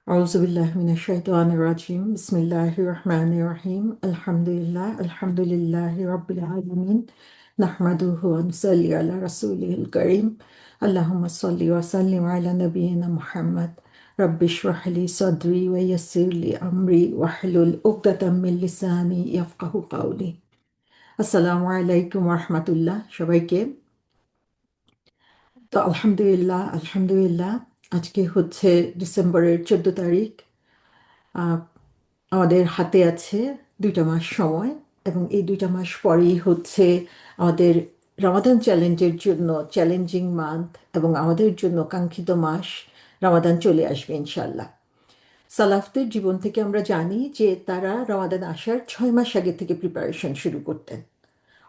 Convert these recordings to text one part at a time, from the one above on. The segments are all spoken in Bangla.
আউযুবিল্লাহি মিনাশ শাইতানির রাজিম বিসমিল্লাহির রহমানির রহিম আলহামদুলিল্লাহি রাব্বিল আলামিন নাহমাদুহু ওয়া নুসাল্লি আলা রাসূলিহিল কারীম আল্লাহুম্মা সাল্লি ওয়া সাল্লিম আলা নাবিয়িনা মুহাম্মদ রাব্বি ইশরাহ লি সাদরি ওয়া ইয়াসসির লি আমরি ওয়াহলুল উকদাতাম মিন লিসানি ইয়াফকাহু কাওলি। আসসালামু আলাইকুম ওয়া রাহমাতুল্লাহ সবাইকে। তো আলহামদুলিল্লাহ আজকে হচ্ছে ডিসেম্বরের 14 তারিখ। আহ, আমাদের হাতে আছে 2টা মাস সময়, এবং এই 2টা মাস পরেই হচ্ছে আমাদের রমাদান চ্যালেঞ্জের জন্য চ্যালেঞ্জিং মান্থ, এবং আমাদের জন্য কাঙ্ক্ষিত মাস রমাদান চলে আসবে ইনশাল্লাহ। সালাফদের জীবন থেকে আমরা জানি যে তারা রমাদান আসার 6 মাস আগে থেকে প্রিপারেশন শুরু করতেন,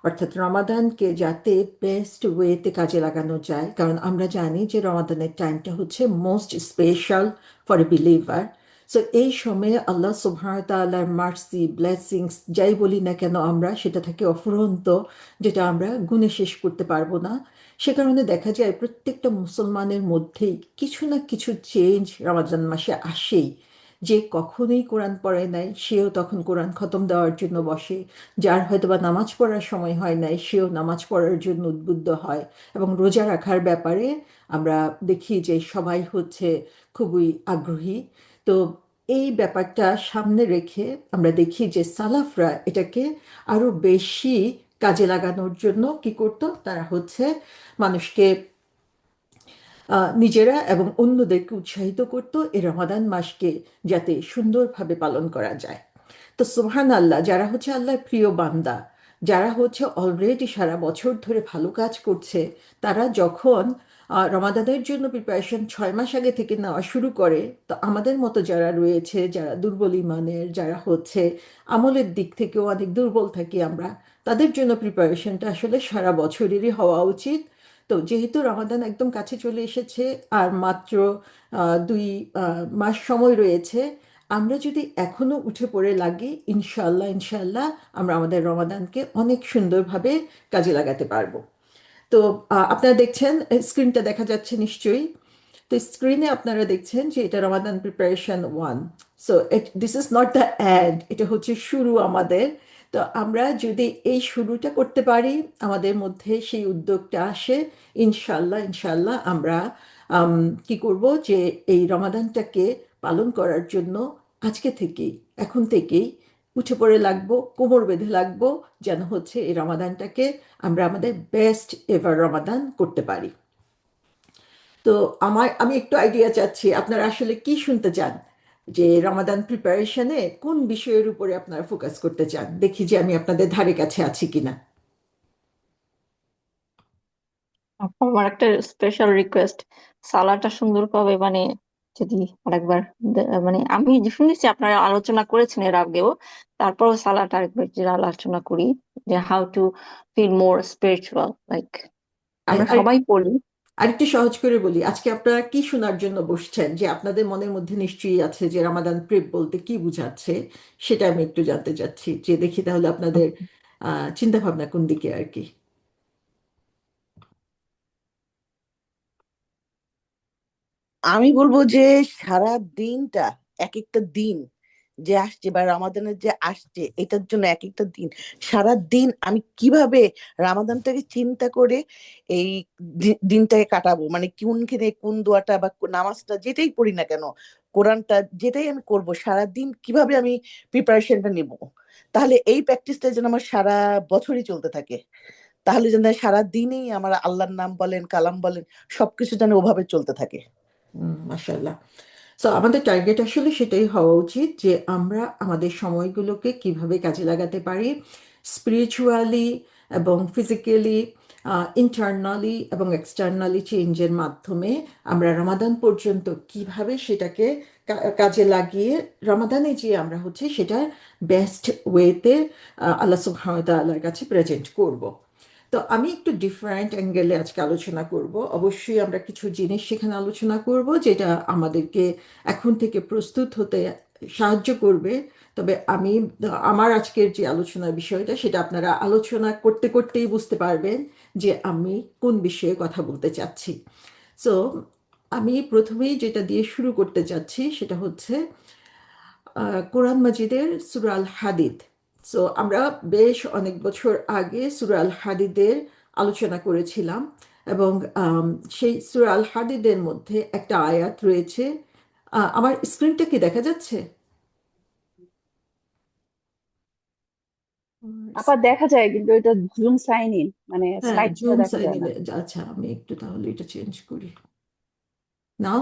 অর্থাৎ রমাদানকে যাতে বেস্ট ওয়েতে কাজে লাগানো যায়, কারণ আমরা জানি যে রমাদানের টাইমটা হচ্ছে most special for a believer. So এই সময়ে আল্লাহ সুবহানাহু ওয়া তাআলার মার্সি ব্লেসিংস যাই বলি না কেন আমরা, সেটা থাকে অফুরন্ত, যেটা আমরা গুণে শেষ করতে পারবো না। সে কারণে দেখা যায় প্রত্যেকটা মুসলমানের মধ্যেই কিছু না কিছু চেঞ্জ রমাদান মাসে আসেই। যে কখনোই কোরআন পড়ে নাই সেও তখন কোরআন খতম দেওয়ার জন্য বসে, যার হয়তোবা নামাজ পড়ার সময় হয় নাই সেও নামাজ পড়ার জন্য উদ্বুদ্ধ হয়, এবং রোজা রাখার ব্যাপারে আমরা দেখি যে সবাই হচ্ছে খুবই আগ্রহী। তো এই ব্যাপারটা সামনে রেখে আমরা দেখি যে সালাফরা এটাকে আরো বেশি কাজে লাগানোর জন্য কি করতো, তারা হচ্ছে মানুষকে নিজেরা এবং অন্যদেরকে উৎসাহিত করতো এই রমাদান মাসকে যাতে সুন্দরভাবে পালন করা যায়। তো সুবহান আল্লাহ, যারা হচ্ছে আল্লাহর প্রিয় বান্দা, যারা হচ্ছে অলরেডি সারা বছর ধরে ভালো কাজ করছে, তারা যখন রমাদানের জন্য প্রিপারেশন 6 মাস আগে থেকে নেওয়া শুরু করে, তো আমাদের মতো যারা রয়েছে, যারা দুর্বল ইমানের, যারা হচ্ছে আমলের দিক থেকেও অনেক দুর্বল থাকি আমরা, তাদের জন্য প্রিপারেশনটা আসলে সারা বছরেরই হওয়া উচিত। তো যেহেতু রমাদান একদম কাছে চলে এসেছে, আর মাত্র 2 মাস সময় রয়েছে, আমরা যদি এখনো উঠে পড়ে লাগি, ইনশাল্লাহ ইনশাল্লাহ আমরা আমাদের রমাদানকে অনেক সুন্দরভাবে কাজে লাগাতে পারবো। তো আপনারা দেখছেন, স্ক্রিনটা দেখা যাচ্ছে নিশ্চয়ই। তো স্ক্রিনে আপনারা দেখছেন যে এটা Ramadan preparation 1। So this is not the ad, এটা হচ্ছে শুরু আমাদের। তো আমরা যদি এই শুরুটা করতে পারি, আমাদের মধ্যে সেই উদ্যোগটা আসে, ইনশাল্লাহ ইনশাল্লাহ আমরা আম, কি করব যে এই রমাদানটাকে পালন করার জন্য আজকে থেকেই, এখন থেকেই উঠে পড়ে লাগবো, কোমর বেঁধে লাগবো, যেন হচ্ছে এই রমাদানটাকে আমরা আমাদের বেস্ট এভার রমাদান করতে পারি। তো আমি একটু আইডিয়া চাচ্ছি, আপনারা আসলে কি শুনতে চান, যে রমাদান প্রিপারেশনে কোন বিষয়ের উপরে আপনারা ফোকাস করতে চান, দেখি যে আমি আপনাদের ধারে কাছে আছি কিনা। আমার একটা স্পেশাল রিকোয়েস্ট, সালাডটা সুন্দরভাবে মানে যদি আরেকবার মানে আমি যে শুনেছি আপনারা আলোচনা করেছেন এর আগেও, তারপরও সালাডটা আরেকবার যদি আলোচনা করি, যে how to feel more spiritual, like আমরা আর সবাই পড়ি। আরেকটু সহজ করে বলি, আজকে আপনারা কি শোনার জন্য বসছেন, যে আপনাদের মনের মধ্যে নিশ্চয়ই আছে যে রমাদান প্রেপ বলতে কি বুঝাচ্ছে, সেটা আমি একটু জানতে চাচ্ছি, যে দেখি তাহলে আপনাদের চিন্তা ভাবনা কোন দিকে আর কি। আমি বলবো যে সারা দিনটা, এক একটা দিন যে আসছে বা রামাদানের যে আসছে, এটার জন্য এক একটা দিন, সারা দিন আমি কিভাবে রামাদানটাকে চিন্তা করে এই দিনটাকে কাটাবো, মানে কোনখানে কোন দোয়াটা বা কোন নামাজটা যেটাই পড়ি না কেন, কোরআনটা যেটাই আমি করব, সারা দিন কিভাবে আমি প্রিপারেশনটা নিব, তাহলে এই প্র্যাকটিসটা যেন আমার সারা বছরই চলতে থাকে। তাহলে যেন সারা দিনই আমার আল্লাহর নাম বলেন, কালাম বলেন, সবকিছু যেন ওভাবে চলতে থাকে। মাশাল্লাহ। সো আমাদের টার্গেট আসলে সেটাই হওয়া উচিত, যে আমরা আমাদের সময়গুলোকে কিভাবে কাজে লাগাতে পারি স্পিরিচুয়ালি এবং ফিজিক্যালি, ইন্টারনালি এবং এক্সটার্নালি চেঞ্জের মাধ্যমে। আমরা রমাদান পর্যন্ত কিভাবে সেটাকে কাজে লাগিয়ে রমাদানে যে আমরা হচ্ছে সেটার বেস্ট ওয়েতে আল্লাহ সুবহানাহু ওয়া তাআলার কাছে প্রেজেন্ট করব। তো আমি একটু ডিফারেন্ট অ্যাঙ্গেলে আজকে আলোচনা করব। অবশ্যই আমরা কিছু জিনিস সেখানে আলোচনা করব যেটা আমাদেরকে এখন থেকে প্রস্তুত হতে সাহায্য করবে। তবে আমি আমার আজকের যে আলোচনার বিষয়টা, সেটা আপনারা আলোচনা করতে করতেই বুঝতে পারবেন যে আমি কোন বিষয়ে কথা বলতে চাচ্ছি। সো আমি প্রথমেই যেটা দিয়ে শুরু করতে চাচ্ছি সেটা হচ্ছে কোরআন মাজিদের সূরা আল হাদিদ। সো আমরা বেশ অনেক বছর আগে সূরা আল হাদিদের আলোচনা করেছিলাম, এবং আম, সেই সূরা আল হাদিদের মধ্যে একটা আয়াত রয়েছে। আমার স্ক্রিনটা কি দেখা যাচ্ছে? আপা দেখা যায় কিন্তু এটা জুম সাইন ইন মানে হ্যাঁ, স্লাইডটা জুম দেখা যায় না। সাইনিলে। আচ্ছা, আমি একটু তাহলে এটা চেঞ্জ করি নাও।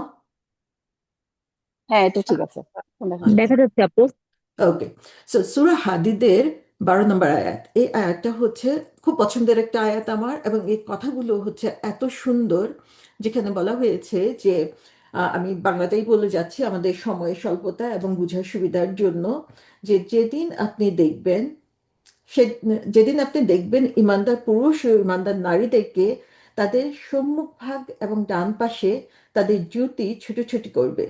হ্যাঁ, এটা ঠিক আছে, এখন দেখা যাচ্ছে। দেখা যাচ্ছে আপু। ওকে। সো সূরা হাদিদের 12 নম্বর আয়াত, এই আয়াতটা হচ্ছে খুব পছন্দের একটা আয়াত আমার, এবং এই কথাগুলো হচ্ছে এত সুন্দর, যেখানে বলা হয়েছে যে আমি বাংলাতেই বলে যাচ্ছি আমাদের সময় স্বল্পতা এবং বোঝার সুবিধার জন্য, যে সে যেদিন আপনি দেখবেন ইমানদার পুরুষ ও ইমানদার নারীদেরকে তাদের সম্মুখ ভাগ এবং ডান পাশে তাদের জ্যোতি ছুটোছুটি করবে,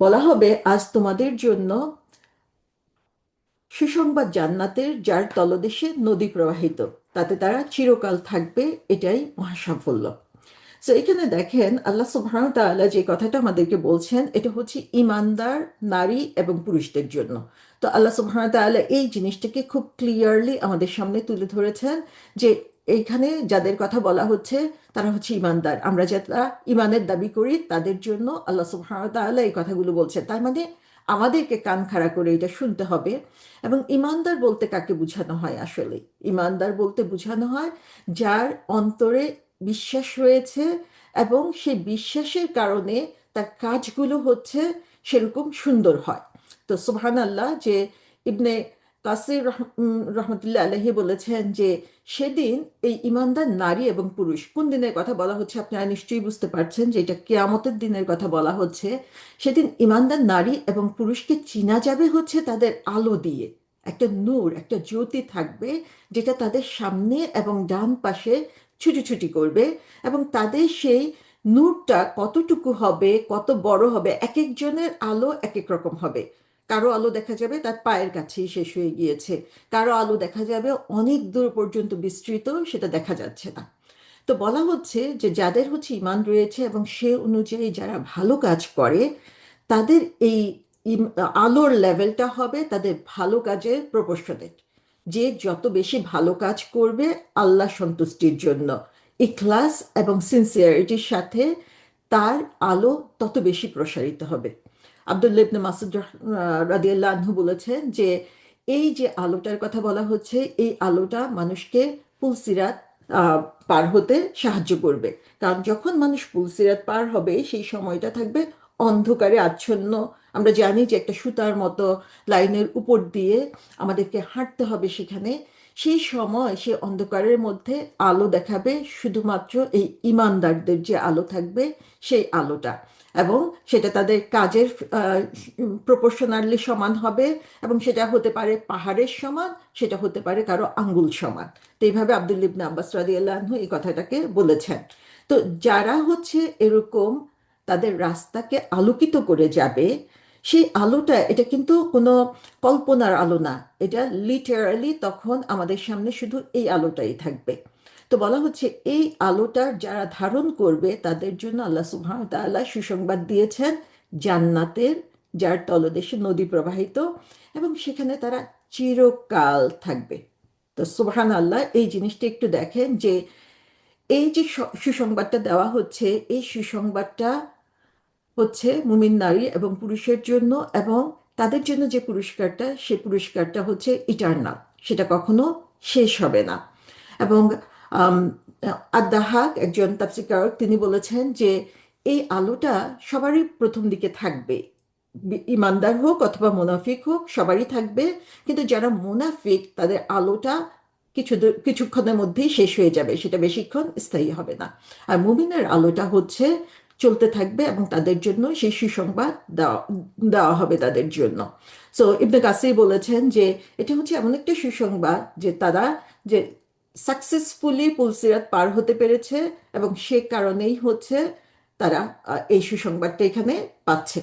বলা হবে আজ তোমাদের জন্য সুসংবাদ জান্নাতের, যার তলদেশে নদী প্রবাহিত, তাতে তারা চিরকাল থাকবে, এটাই মহাসাফল্য। তো এখানে দেখেন আল্লাহ সুবহানাহু ওয়া তাআলা যে কথাটা আমাদেরকে বলছেন, এটা হচ্ছে ইমানদার নারী এবং পুরুষদের জন্য। তো আল্লাহ সুবহানাহু ওয়া তাআলা এই জিনিসটাকে খুব ক্লিয়ারলি আমাদের সামনে তুলে ধরেছেন, যে এইখানে যাদের কথা বলা হচ্ছে তারা হচ্ছে ইমানদার। আমরা যারা ইমানের দাবি করি তাদের জন্য আল্লাহ সুবহানাহু ওয়া তাআলা এই কথাগুলো বলছেন। তার মানে আমাদেরকে কান খাড়া করে এটা শুনতে হবে। এবং ইমানদার বলতে কাকে বোঝানো হয়? আসলে ইমানদার বলতে বোঝানো হয় যার অন্তরে বিশ্বাস রয়েছে, এবং সেই বিশ্বাসের কারণে তার কাজগুলো হচ্ছে সেরকম সুন্দর হয়। তো সুবহানাল্লাহ, যে ইবনে কাসির রহমতুল্লাহ আলাইহি বলেছেন যে সেদিন এই ইমানদার নারী এবং পুরুষ, কোন দিনের কথা বলা হচ্ছে আপনারা নিশ্চয়ই বুঝতে পারছেন যে এটা কিয়ামতের দিনের কথা বলা হচ্ছে। সেদিন ইমানদার নারী এবং পুরুষকে চিনা যাবে হচ্ছে তাদের আলো দিয়ে। একটা নূর, একটা জ্যোতি থাকবে, যেটা তাদের সামনে এবং ডান পাশে ছুটোছুটি করবে, এবং তাদের সেই নূরটা কতটুকু হবে, কত বড় হবে, এক একজনের আলো এক এক রকম হবে। কারো আলো দেখা যাবে তার পায়ের কাছেই শেষ হয়ে গিয়েছে, কারো আলো দেখা যাবে অনেক দূর পর্যন্ত বিস্তৃত, সেটা দেখা যাচ্ছে না। তো বলা হচ্ছে যে যাদের হচ্ছে ইমান রয়েছে এবং সে অনুযায়ী যারা ভালো কাজ করে, তাদের এই আলোর লেভেলটা হবে তাদের ভালো কাজের প্রপোর্শনেট। যে যত বেশি ভালো কাজ করবে আল্লাহ সন্তুষ্টির জন্য, ইখলাস এবং সিনসিয়ারিটির সাথে, তার আলো তত বেশি প্রসারিত হবে। আব্দুল্লাহ ইবনে মাসউদ রাদিয়াল্লাহু আনহু বলেছেন যে এই যে আলোটার কথা বলা হচ্ছে, এই আলোটা মানুষকে পুলসিরাত আহ, পার হতে সাহায্য করবে। কারণ যখন মানুষ পুলসিরাত পার হবে সেই সময়টা থাকবে অন্ধকারে আচ্ছন্ন। আমরা জানি যে একটা সুতার মতো লাইনের উপর দিয়ে আমাদেরকে হাঁটতে হবে সেখানে। সেই সময় সে অন্ধকারের মধ্যে আলো দেখাবে শুধুমাত্র এই ইমানদারদের যে আলো থাকবে, সেই আলোটা। এবং সেটা তাদের কাজের প্রপোর্শনালি সমান হবে, এবং সেটা হতে পারে পাহাড়ের সমান, সেটা হতে পারে কারো আঙ্গুল সমান। তো এইভাবে আব্দুল্লাহ ইবনে আব্বাস রাদিয়াল্লাহু আনহু এই কথাটাকে বলেছেন। তো যারা হচ্ছে এরকম তাদের রাস্তাকে আলোকিত করে যাবে, সেই আলোটা, এটা কিন্তু কোনো কল্পনার আলো না, এটা লিটারালি তখন আমাদের সামনে শুধু এই আলোটাই থাকবে। তো বলা হচ্ছে এই আলোটা যারা ধারণ করবে তাদের জন্য আল্লাহ সুবহানাহু ওয়া তাআলা সুসংবাদ দিয়েছেন জান্নাতের, যার তলদেশে নদী প্রবাহিত, এবং সেখানে তারা চিরকাল থাকবে। তো সুবহানাল্লাহ, এই জিনিসটা একটু দেখেন যে এই যে সুসংবাদটা দেওয়া হচ্ছে, এই সুসংবাদটা হচ্ছে মুমিন নারী এবং পুরুষের জন্য, এবং তাদের জন্য যে পুরস্কারটা, সে পুরস্কারটা হচ্ছে ইটারনাল, সেটা কখনো শেষ হবে না। এবং আম, আদ-দাহাক, একজন তাফসীরকারক, তিনি বলেছেন যে এই আলোটা সবারই প্রথম দিকে থাকবে, ইমানদার হোক অথবা মুনাফিক হোক, সবারই থাকবে। কিন্তু যারা মুনাফিক তাদের আলোটা কিছুক্ষণের মধ্যেই শেষ হয়ে যাবে, সেটা বেশিক্ষণ স্থায়ী হবে না। আর মুমিনের আলোটা হচ্ছে চলতে থাকবে, এবং তাদের জন্য সেই সুসংবাদ দেওয়া দেওয়া হবে তাদের জন্য। সো ইবনে কাসির বলেছেন যে এটা হচ্ছে এমন একটা সুসংবাদ যে তারা যে সাকসেসফুলি পুলসিরাত পার হতে পেরেছে, এবং সে কারণেই হচ্ছে তারা এই সুসংবাদটা এখানে পাচ্ছে।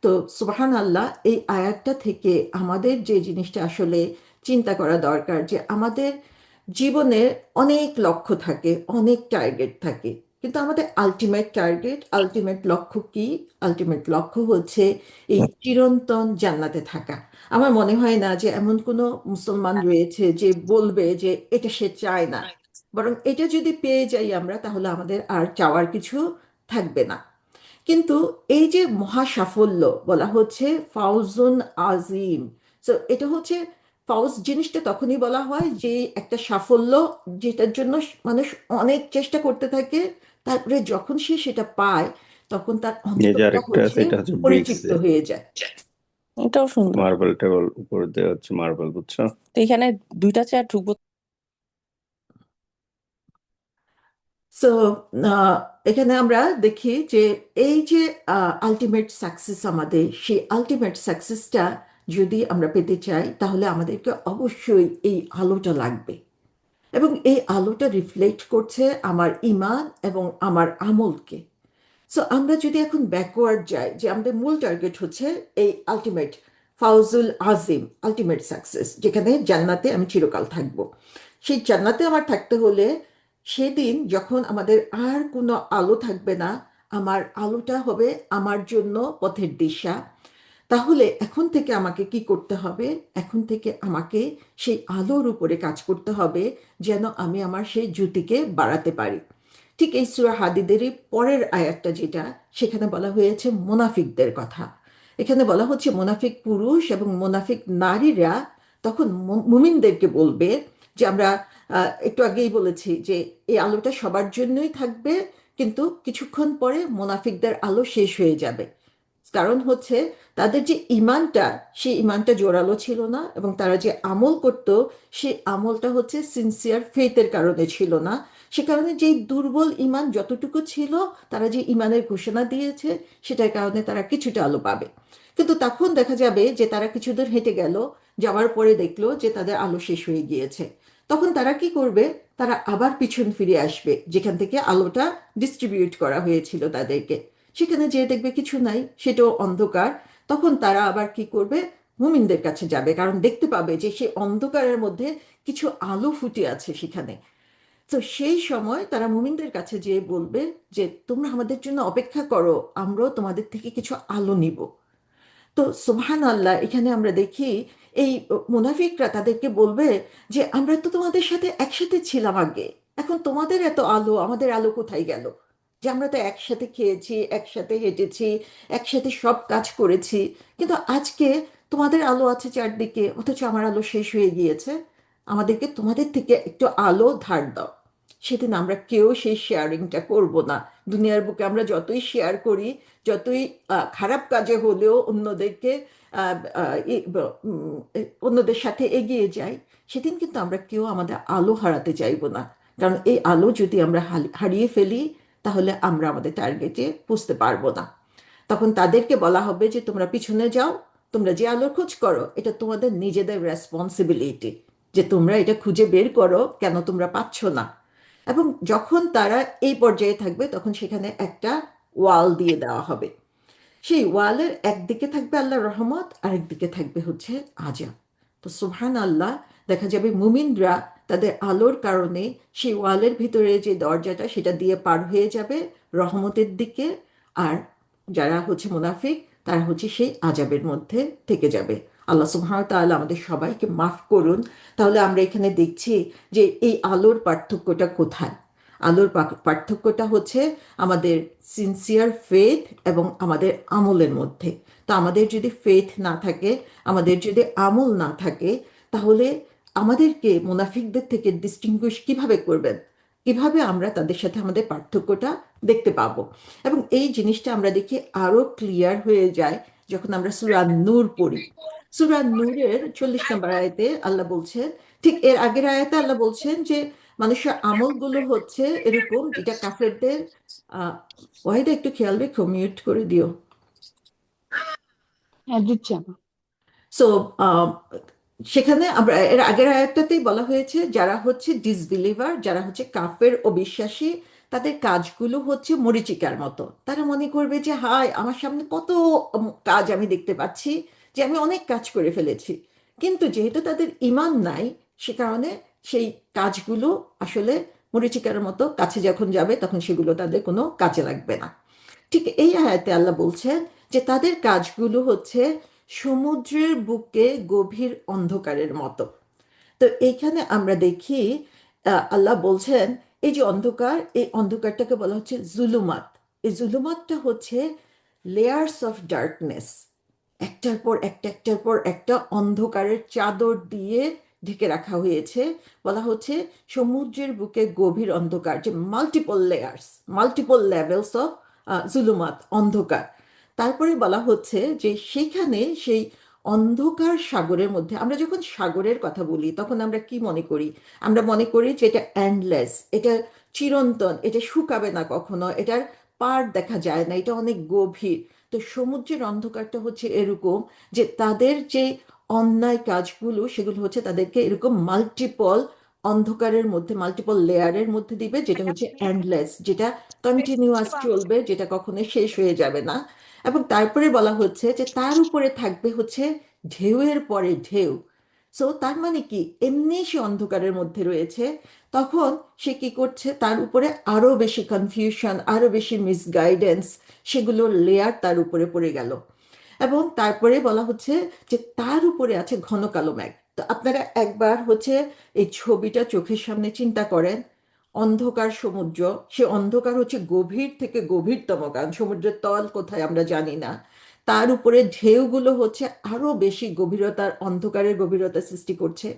তো সুবহান আল্লাহ, এই আয়াতটা থেকে আমাদের যে জিনিসটা আসলে চিন্তা করা দরকার, যে আমাদের জীবনে অনেক লক্ষ্য থাকে, অনেক টার্গেট থাকে, কিন্তু আমাদের আলটিমেট টার্গেট, আলটিমেট লক্ষ্য কি? আলটিমেট লক্ষ্য হচ্ছে এই চিরন্তন জান্নাতে থাকা। আমার মনে হয় না যে এমন কোনো মুসলমান রয়েছে যে বলবে যে এটা সে চায় না। বরং এটা যদি পেয়ে যাই আমরা, তাহলে আমাদের আর চাওয়ার কিছু থাকবে না। কিন্তু এই যে মহা সাফল্য বলা হচ্ছে ফাউজুন আজিম, তো এটা হচ্ছে ফাউজ জিনিসটা তখনই বলা হয় যে একটা সাফল্য যেটার জন্য মানুষ অনেক চেষ্টা করতে থাকে, তারপরে যখন সে সেটা পায় তখন তার এই যে অন্তরটা আরেকটা আছে, হচ্ছে এটা হচ্ছে পরিতৃপ্ত ব্রিক্সে হয়ে যায়। এটাও সুন্দর। মার্বেল টেবল উপর দিয়ে হচ্ছে মার্বেল, বুঝছো? তো এখানে 2টা চেয়ার ঢুকবো। সো এখানে আমরা দেখি যে এই যে আলটিমেট সাকসেস, আমাদের সেই আলটিমেট সাকসেসটা যদি আমরা পেতে চাই, তাহলে আমাদেরকে অবশ্যই এই আলোটা লাগবে। এবং এই আলোটা রিফ্লেক্ট করছে আমার ইমান এবং আমার আমলকে। সো আমরা যদি এখন ব্যাকওয়ার্ড যাই, যে আমাদের মূল টার্গেট হচ্ছে এই আলটিমেট ফাউজুল আজিম, আলটিমেট সাকসেস, যেখানে জান্নাতে আমি চিরকাল থাকবো। সেই জান্নাতে আমার থাকতে হলে সেদিন যখন আমাদের আর কোনো আলো থাকবে না, আমার আলোটা হবে আমার জন্য পথের দিশা। তাহলে এখন থেকে আমাকে কি করতে হবে? এখন থেকে আমাকে সেই আলোর উপরে কাজ করতে হবে, যেন আমি আমার সেই জ্যোতিকে বাড়াতে পারি। ঠিক এই সূরা হাদিদেরই পরের আয়াতটা যেটা, সেখানে বলা হয়েছে মুনাফিকদের কথা। এখানে বলা হচ্ছে মুনাফিক পুরুষ এবং মুনাফিক নারীরা তখন মুমিনদেরকে বলবে যে আমরা একটু আগেই বলেছি যে এই আলোটা সবার জন্যই থাকবে, কিন্তু কিছুক্ষণ পরে মুনাফিকদের আলো শেষ হয়ে যাবে। কারণ হচ্ছে তাদের যে ইমানটা, সেই ইমানটা জোরালো ছিল না, এবং তারা যে আমল করত, সেই আমলটা হচ্ছে সিনসিয়ার ফেথের কারণে ছিল না। সে কারণে যেই দুর্বল ইমান যতটুকু ছিল, তারা যে ইমানের ঘোষণা দিয়েছে, সেটার কারণে তারা কিছুটা আলো পাবে। কিন্তু তখন দেখা যাবে যে তারা কিছু দূর হেঁটে গেল, যাওয়ার পরে দেখলো যে তাদের আলো শেষ হয়ে গিয়েছে। তখন তারা কি করবে? তারা আবার পিছন ফিরে আসবে যেখান থেকে আলোটা ডিস্ট্রিবিউট করা হয়েছিল তাদেরকে। সেখানে যেয়ে দেখবে কিছু নাই, সেটাও অন্ধকার। তখন তারা আবার কি করবে? মুমিনদের কাছে যাবে, কারণ দেখতে পাবে যে সেই অন্ধকারের মধ্যে কিছু আলো ফুটে আছে সেখানে। তো সেই সময় তারা মুমিনদের কাছে যেয়ে বলবে যে তোমরা আমাদের জন্য অপেক্ষা করো, আমরাও তোমাদের থেকে কিছু আলো নিব। তো সুবহান আল্লাহ, এখানে আমরা দেখি এই মুনাফিকরা তাদেরকে বলবে যে আমরা তো তোমাদের সাথে একসাথে ছিলাম আগে, এখন তোমাদের এত আলো, আমাদের আলো কোথায় গেল? যে আমরা তো একসাথে খেয়েছি, একসাথে হেঁটেছি, একসাথে সব কাজ করেছি, কিন্তু আজকে তোমাদের আলো আছে চারদিকে, অথচ আমার আলো শেষ হয়ে গিয়েছে। আমাদেরকে তোমাদের থেকে একটু আলো ধার দাও। সেদিন আমরা কেউ সেই শেয়ারিংটা করব না। দুনিয়ার বুকে আমরা যতই শেয়ার করি, যতই খারাপ কাজে হলেও অন্যদেরকে অন্যদের সাথে এগিয়ে যাই, সেদিন কিন্তু আমরা কেউ আমাদের আলো হারাতে চাইবো না। কারণ এই আলো যদি আমরা হারিয়ে ফেলি, তাহলে আমরা আমাদের টার্গেটে পৌঁছতে পারবো না। তখন তাদেরকে বলা হবে যে তোমরা পিছনে যাও, তোমরা যে আলোর খোঁজ করো এটা তোমাদের নিজেদের রেসপন্সিবিলিটি, যে তোমরা এটা খুঁজে বের করো, কেন তোমরা পাচ্ছ না। এবং যখন তারা এই পর্যায়ে থাকবে, তখন সেখানে একটা ওয়াল দিয়ে দেওয়া হবে। সেই ওয়ালের একদিকে থাকবে আল্লাহর রহমত, আরেকদিকে থাকবে হচ্ছে আযাব। তো সুবহান আল্লাহ, দেখা যাবে মুমিনরা তাদের আলোর কারণে সেই ওয়ালের ভিতরে যে দরজাটা, সেটা দিয়ে পার হয়ে যাবে রহমতের দিকে। আর যারা হচ্ছে মুনাফিক, তারা হচ্ছে সেই আযাবের মধ্যে থেকে যাবে। আল্লাহ সুবহানাহু ওয়া তাআলা আমাদের সবাইকে মাফ করুন। তাহলে আমরা এখানে দেখছি যে এই আলোর পার্থক্যটা কোথায়। আলোর পার্থক্যটা হচ্ছে আমাদের সিনসিয়ার ফেথ এবং আমাদের আমলের মধ্যে। তো আমাদের যদি ফেথ না থাকে, আমাদের যদি আমল না থাকে, তাহলে আমাদেরকে মুনাফিকদের থেকে ডিস্টিংগুইশ কিভাবে করবেন? কিভাবে আমরা তাদের সাথে আমাদের পার্থক্যটা দেখতে পাবো? এবং এই জিনিসটা আমরা দেখি আরো ক্লিয়ার হয়ে যায় যখন আমরা সূরা নূর পড়ি। সূরা নূরের 40 নম্বর আয়াতে আল্লাহ বলছেন, ঠিক এর আগের আয়াতে আল্লাহ বলছেন যে মানুষের আমলগুলো হচ্ছে এরকম, যেটা কাফেরদের। ওয়াহিদা একটু খেয়াল রেখো, মিউট করে দিও। হ্যাঁ, দিচ্ছি আপা। সো সেখানে আমরা এর আগের আয়াতটাতেই বলা হয়েছে যারা হচ্ছে ডিসবিলিভার, যারা হচ্ছে কাফের ও বিশ্বাসী, তাদের কাজগুলো হচ্ছে মরীচিকার মতো। তারা মনে করবে যে হায়, আমার সামনে কত কাজ আমি দেখতে পাচ্ছি, যে আমি অনেক কাজ করে ফেলেছি। কিন্তু যেহেতু তাদের ইমান নাই, সে কারণে সেই কাজগুলো আসলে মরীচিকার মতো, কাছে যখন যাবে তখন সেগুলো তাদের কোনো কাজে লাগবে না। ঠিক এই আয়াতে আল্লাহ বলছেন যে তাদের কাজগুলো হচ্ছে সমুদ্রের বুকে গভীর অন্ধকারের মতো। তো এইখানে আমরা দেখি আল্লাহ বলছেন এই যে অন্ধকার, এই অন্ধকারটাকে বলা হচ্ছে জুলুমাত। এই জুলুমাতটা হচ্ছে লেয়ার্স অফ ডার্কনেস, একটার পর একটা একটার পর একটা অন্ধকারের চাদর দিয়ে ঢেকে রাখা হয়েছে। বলা হচ্ছে সমুদ্রের বুকে গভীর অন্ধকার, যে multiple layers, multiple levels of জুলুমাত, অন্ধকার। তারপরে বলা হচ্ছে যে সেখানে সেই অন্ধকার সাগরের মধ্যে, আমরা যখন সাগরের কথা বলি তখন আমরা কি মনে করি? আমরা মনে করি যে এটা এন্ডলেস, এটা চিরন্তন, এটা শুকাবে না কখনো, এটার পার দেখা যায় না, এটা অনেক গভীর। তো সমুদ্রের অন্ধকারটা হচ্ছে এরকম যে তাদের যে অন্যায় কাজগুলো সেগুলো হচ্ছে তাদেরকে এরকম মাল্টিপল অন্ধকারের মধ্যে, মাল্টিপল লেয়ারের মধ্যে দিবে, যেটা হচ্ছে এন্ডলেস, যেটা কন্টিনিউয়াস চলবে, যেটা কখনো শেষ হয়ে যাবে না। এবং তারপরে বলা হচ্ছে যে তার উপরে থাকবে হচ্ছে ঢেউয়ের পরে ঢেউ। সো তার মানে কি, এমনি সে অন্ধকারের মধ্যে রয়েছে, তখন সে কি করছে, তার উপরে আরো বেশি কনফিউশন, আরো বেশি মিসগাইডেন্স, সেগুলোর লেয়ার তার উপরে পড়ে গেল। এবং তারপরে বলা হচ্ছে যে তার উপরে আছে ঘন কালো মেঘ। তো আপনারা একবার হচ্ছে এই ছবিটা চোখের সামনে চিন্তা করেন, অন্ধকার সমুদ্র, সে অন্ধকার হচ্ছে গভীর থেকে গভীরতম, কারণ সমুদ্রের তল কোথায় আমরা জানি না। তার উপরে ঢেউগুলো হচ্ছে আরো বেশি গভীরতার, অন্ধকারের গভীরতা সৃষ্টি করছে।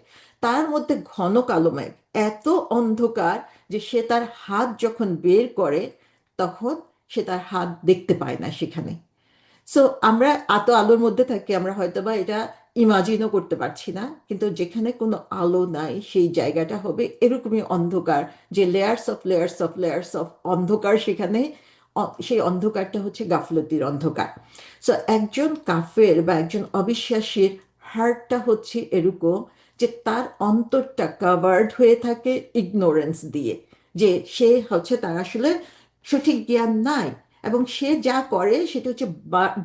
তার মধ্যে ঘন কালো মেঘ, এত অন্ধকার যে সে তার হাত যখন বের করে তখন সে তার হাত দেখতে পায় না সেখানে। সো আমরা এত আলোর মধ্যে থাকি, আমরা হয়তোবা এটা ইমাজিনও করতে পারছি না, কিন্তু যেখানে কোনো আলো নাই সেই জায়গাটা হবে এরকমই অন্ধকার, যে layers of layers of layers of অন্ধকার সেখানে। সেই অন্ধকারটা হচ্ছে গাফলতির অন্ধকার। সো একজন কাফের বা একজন অবিশ্বাসীর হার্টটা হচ্ছে এরকম, যে তার অন্তরটা কাভার্ড হয়ে থাকে ইগনোরেন্স দিয়ে, যে সে হচ্ছে, তার আসলে সঠিক জ্ঞান নাই, এবং সে যা করে সেটা হচ্ছে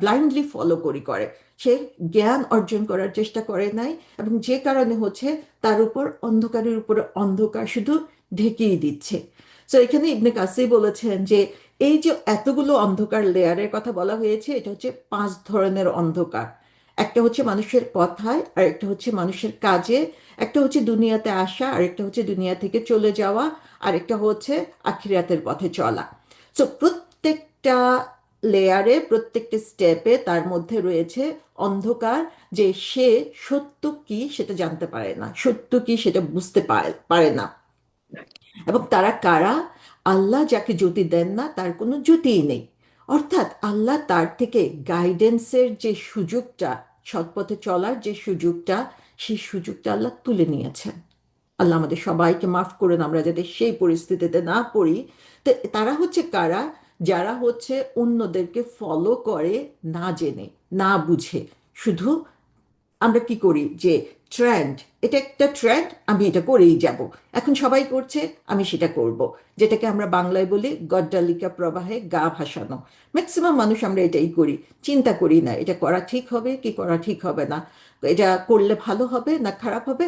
ব্লাইন্ডলি ফলো করে। সে জ্ঞান অর্জন করার চেষ্টা করে নাই, এবং যে কারণে হচ্ছে তার উপর অন্ধকারের উপরে অন্ধকার শুধু ঢেকেই দিচ্ছে। তো এখানে ইবনে কাসির বলেছেন যে এই যে এতগুলো অন্ধকার লেয়ারের কথা বলা হয়েছে, এটা হচ্ছে 5 ধরনের অন্ধকার। একটা হচ্ছে মানুষের কথায়, আর একটা হচ্ছে মানুষের কাজে, একটা হচ্ছে দুনিয়াতে আসা, আর একটা হচ্ছে দুনিয়া থেকে চলে যাওয়া, আর একটা হচ্ছে আখিরাতের পথে চলা। সো প্রত্যেকটা লেয়ারে, প্রত্যেকটা স্টেপে তার মধ্যে রয়েছে অন্ধকার, যে সে সত্য কি সেটা জানতে পারে না, সত্য কি সেটা বুঝতে পারে না। এবং তারা কারা? আল্লাহ যাকে জ্যোতি দেন না তার কোনো জ্যোতিই নেই। অর্থাৎ আল্লাহ তার থেকে গাইডেন্সের যে সুযোগটা, সৎপথে চলার যে সুযোগটা, সেই সুযোগটা আল্লাহ তুলে নিয়েছেন। আল্লাহ আমাদের সবাইকে মাফ করুন, আমরা যাতে সেই পরিস্থিতিতে না পড়ি। তো তারা হচ্ছে কারা? যারা হচ্ছে অন্যদেরকে ফলো করে না জেনে, না বুঝে, শুধু আমরা কি করি যে ট্রেন্ড, এটা একটা ট্রেন্ড, আমি এটা করেই যাব, এখন সবাই করছে আমি সেটা করব, যেটাকে আমরা বাংলায় বলি গড্ডালিকা প্রবাহে গা ভাসানো। ম্যাক্সিমাম মানুষ আমরা এটাই করি, চিন্তা করি না এটা করা ঠিক হবে কি করা ঠিক হবে না, এটা করলে ভালো হবে না খারাপ হবে।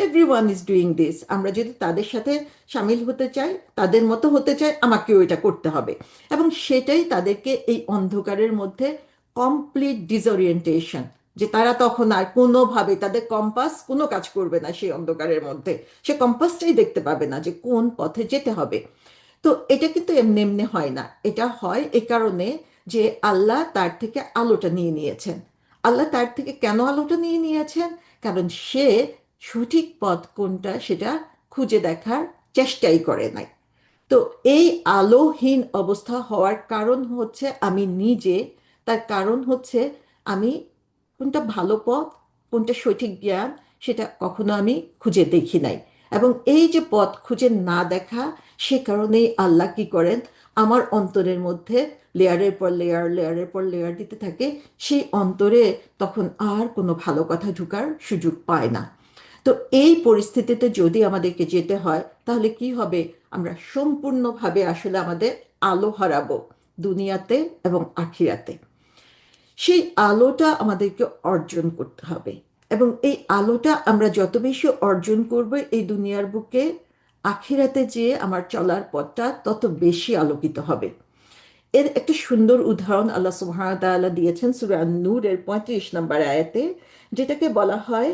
এভরিওয়ান ইজ ডুইং দিস, আমরা যদি তাদের সাথে সামিল হতে চাই, তাদের মতো হতে চাই, আমাকেও এটা করতে হবে। এবং সেটাই তাদেরকে এই অন্ধকারের মধ্যে কমপ্লিট ডিসওরিয়েন্টেশন, যে তারা তখন আর কোনোভাবে, তাদের কম্পাস কোনো কাজ করবে না সেই অন্ধকারের মধ্যে, সে কম্পাসটাই দেখতে পাবে না যে কোন পথে যেতে হবে। তো এটা কিন্তু এমনি এমনি হয় না, এটা হয় এ কারণে যে আল্লাহ তার থেকে আলোটা নিয়ে নিয়েছেন। আল্লাহ তার থেকে কেন আলোটা নিয়ে নিয়েছেন? কারণ সে সঠিক পথ কোনটা সেটা খুঁজে দেখার চেষ্টাই করে নাই। তো এই আলোহীন অবস্থা হওয়ার কারণ হচ্ছে আমি নিজে, তার কারণ হচ্ছে আমি কোনটা ভালো পথ, কোনটা সঠিক জ্ঞান, সেটা কখনো আমি খুঁজে দেখি নাই। এবং এই যে পথ খুঁজে না দেখা, সে কারণেই আল্লাহ কি করেন, আমার অন্তরের মধ্যে লেয়ারের পর লেয়ার, লেয়ারের পর লেয়ার দিতে থাকে। সেই অন্তরে তখন আর কোনো ভালো কথা ঢুকার সুযোগ পায় না। তো এই পরিস্থিতিতে যদি আমাদেরকে যেতে হয় তাহলে কি হবে? আমরা সম্পূর্ণভাবে আসলে আমাদের আলো হারাবো, দুনিয়াতে এবং আখিরাতে। সেই আলোটা আমাদেরকে অর্জন করতে হবে, এবং এই আলোটা আমরা যত বেশি অর্জন করব এই দুনিয়ার বুকে, আখিরাতে যেয়ে আমার চলার পথটা তত বেশি আলোকিত হবে। এর একটা সুন্দর উদাহরণ আল্লাহ সুবহানাহু ওয়া তাআলা দিয়েছেন সূরা নূরের 35 নম্বর আয়াতে, যেটাকে বলা হয়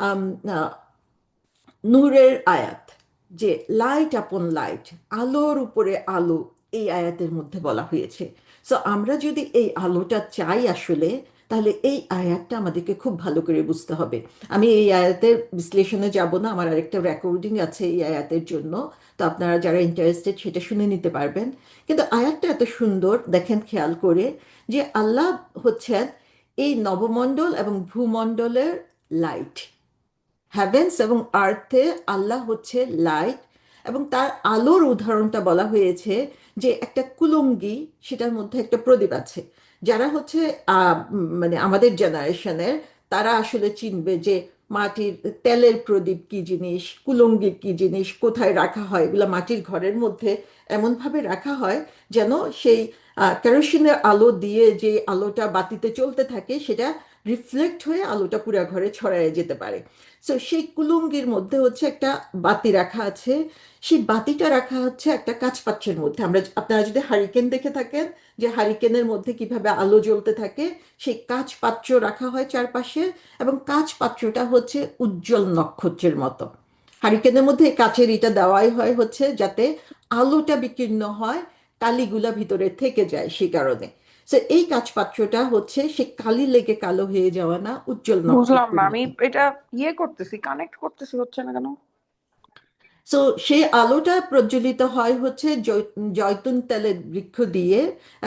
আম, আহ, নূরের আয়াত, যে লাইট আপন লাইট, আলোর উপরে আলো, এই আয়াতের মধ্যে বলা হয়েছে। সো আমরা যদি এই আলোটা চাই আসলে, তাহলে এই আয়াতটা আমাদেরকে খুব ভালো করে বুঝতে হবে। আমি এই আয়াতের বিশ্লেষণে যাব না, আমার আরেকটা রেকর্ডিং আছে এই আয়াতের জন্য, তো আপনারা যারা ইন্টারেস্টেড সেটা শুনে নিতে পারবেন। কিন্তু আয়াতটা এত সুন্দর, দেখেন খেয়াল করে, যে আল্লাহ হচ্ছেন এই নবমণ্ডল এবং ভূমণ্ডলের লাইট। হ্যাভেন্স এবং আর্থে আল্লাহ হচ্ছে লাইট, এবং তার আলোর উদাহরণটা বলা হয়েছে যে একটা কুলুঙ্গি, সেটার মধ্যে একটা প্রদীপ আছে। যারা হচ্ছে মানে আমাদের জেনারেশনের, তারা আসলে চিনবে যে মাটির তেলের প্রদীপ কি জিনিস, কুলুঙ্গি কি জিনিস, কোথায় রাখা হয়। এগুলো মাটির ঘরের মধ্যে এমনভাবে রাখা হয় যেন সেই কেরোসিনের আলো দিয়ে যে আলোটা বাতিতে চলতে থাকে, সেটা রিফ্লেক্ট হয়ে আলোটা পুরা ঘরে ছড়ায় যেতে পারে। সো সেই কুলুঙ্গির মধ্যে হচ্ছে একটা বাতি রাখা আছে। সেই বাতিটা রাখা হচ্ছে একটা কাচপাত্রের মধ্যে। আপনারা যদি হারিকেন দেখে থাকেন, যে হারিকেনের মধ্যে কিভাবে আলো জ্বলতে থাকে, সেই কাচপাত্র রাখা হয় চারপাশে, এবং কাচপাত্রটা হচ্ছে উজ্জ্বল নক্ষত্রের মতো। হারিকেনের মধ্যে এই কাচের এটা দেওয়াই হয় হচ্ছে যাতে আলোটা বিকীর্ণ হয়, কালিগুলা ভিতরে থেকে যায় সেই কারণে। তো এই কাচপাত্রটা হচ্ছে সে কালি লেগে কালো হয়ে যাওয়া না, উজ্জ্বল বুঝলাম না, নক্ষত্রের আমি মতো। এটা করতেছি, কানেক্ট করতেছি, হচ্ছে না কেন? সো সেই আলোটা প্রজ্বলিত হয় হচ্ছে জয়তুন তেলের বৃক্ষ দিয়ে,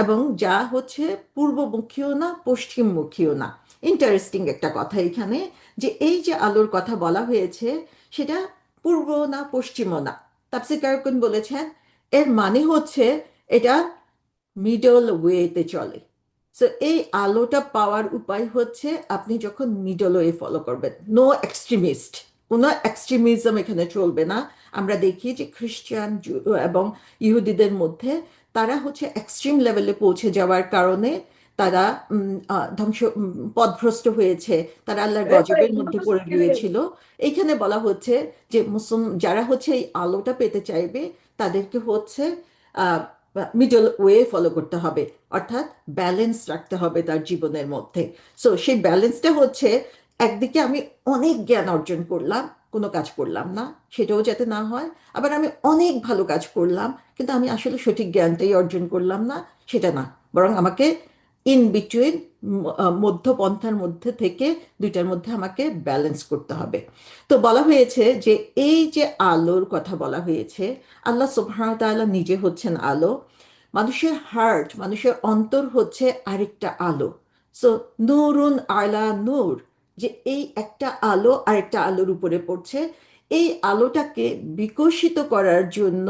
এবং যা হচ্ছে পূর্বমুখীও না পশ্চিমমুখীও না। ইন্টারেস্টিং একটা কথা এখানে, যে এই যে আলোর কথা বলা হয়েছে, সেটা পূর্ব না পশ্চিমও না। তাফসীরকারগণ বলেছেন এর মানে হচ্ছে এটা মিডল ওয়েতে চলে। সো এই আলোটা পাওয়ার উপায় হচ্ছে আপনি যখন মিডল ওয়ে ফলো করবেন, নো এক্সট্রিমিস্ট, কোনো এক্সট্রিমিজম এখানে চলবে না। আমরা দেখি যে খ্রিস্টান এবং ইহুদিদের মধ্যে তারা হচ্ছে এক্সট্রিম লেভেলে পৌঁছে যাওয়ার কারণে তারা ধ্বংস, পথভ্রষ্ট হয়েছে, তারা আল্লাহর গজবের মধ্যে পড়ে গিয়েছিল। এইখানে বলা হচ্ছে যে মুসলিম যারা হচ্ছে এই আলোটা পেতে চাইবে, তাদেরকে হচ্ছে মিডল ওয়ে ফলো করতে হবে, অর্থাৎ ব্যালেন্স রাখতে হবে তার জীবনের মধ্যে। সো সেই ব্যালেন্সটা হচ্ছে, একদিকে আমি অনেক জ্ঞান অর্জন করলাম, কোনো কাজ করলাম না, সেটাও যাতে না হয়। আবার আমি অনেক ভালো কাজ করলাম, কিন্তু আমি আসলে সঠিক জ্ঞানটাই অর্জন করলাম না, সেটা না। বরং আমাকে ইন বিটুইন, মধ্যপন্থার মধ্যে থেকে দুইটার মধ্যে আমাকে ব্যালেন্স করতে হবে। তো বলা হয়েছে যে এই যে আলোর কথা বলা হয়েছে, আল্লাহ সুবহানাহু ওয়া তাআলা নিজে হচ্ছেন আলো। মানুষের হার্ট, মানুষের অন্তর হচ্ছে আরেকটা আলো। সো নূরুন আলা নূর, যে এই একটা আলো আরেকটা আলোর উপরে পড়ছে। এই আলোটাকে বিকশিত করার জন্য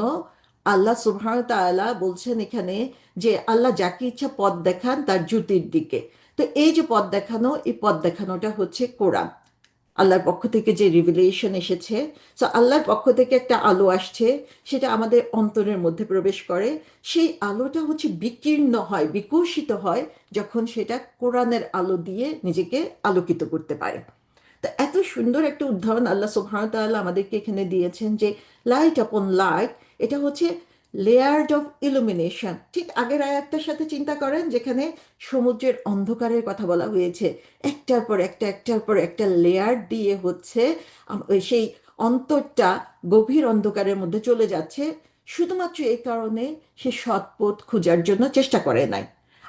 আল্লাহ সুবহানাহু ওয়া তাআলা বলছেন এখানে যে আল্লাহ যাকে ইচ্ছা পথ দেখান তার জ্যোতির দিকে। তো এই যে পথ দেখানো, এই পথ দেখানোটা হচ্ছে কোরআন, আল্লাহর পক্ষ থেকে যে রিভিলেশন এসেছে। তো আল্লাহর পক্ষ থেকে একটা আলো আসছে, সেটা আমাদের অন্তরের মধ্যে প্রবেশ করে। সেই আলোটা হচ্ছে বিকীর্ণ হয়, বিকশিত হয়, যখন সেটা কোরআনের আলো দিয়ে নিজেকে আলোকিত করতে পারে। তো এত সুন্দর একটা উদাহরণ আল্লাহ সুবহানাহু ওয়া তাআলা আমাদেরকে এখানে দিয়েছেন, যে লাইট আপন লাইট, এটা হচ্ছে লেয়ার্ড অফ ইলুমিনেশন। ঠিক আগের আয়াতটার সাথে চিন্তা করেন, যেখানে সমুদ্রের অন্ধকারের কথা বলা হয়েছে, একটার পর একটা একটার পর একটা লেয়ার দিয়ে হচ্ছে সেই অন্তরটা গভীর অন্ধকারের মধ্যে চলে যাচ্ছে, শুধুমাত্র এই কারণে সে সৎ পথ খোঁজার জন্য চেষ্টা করে নাই।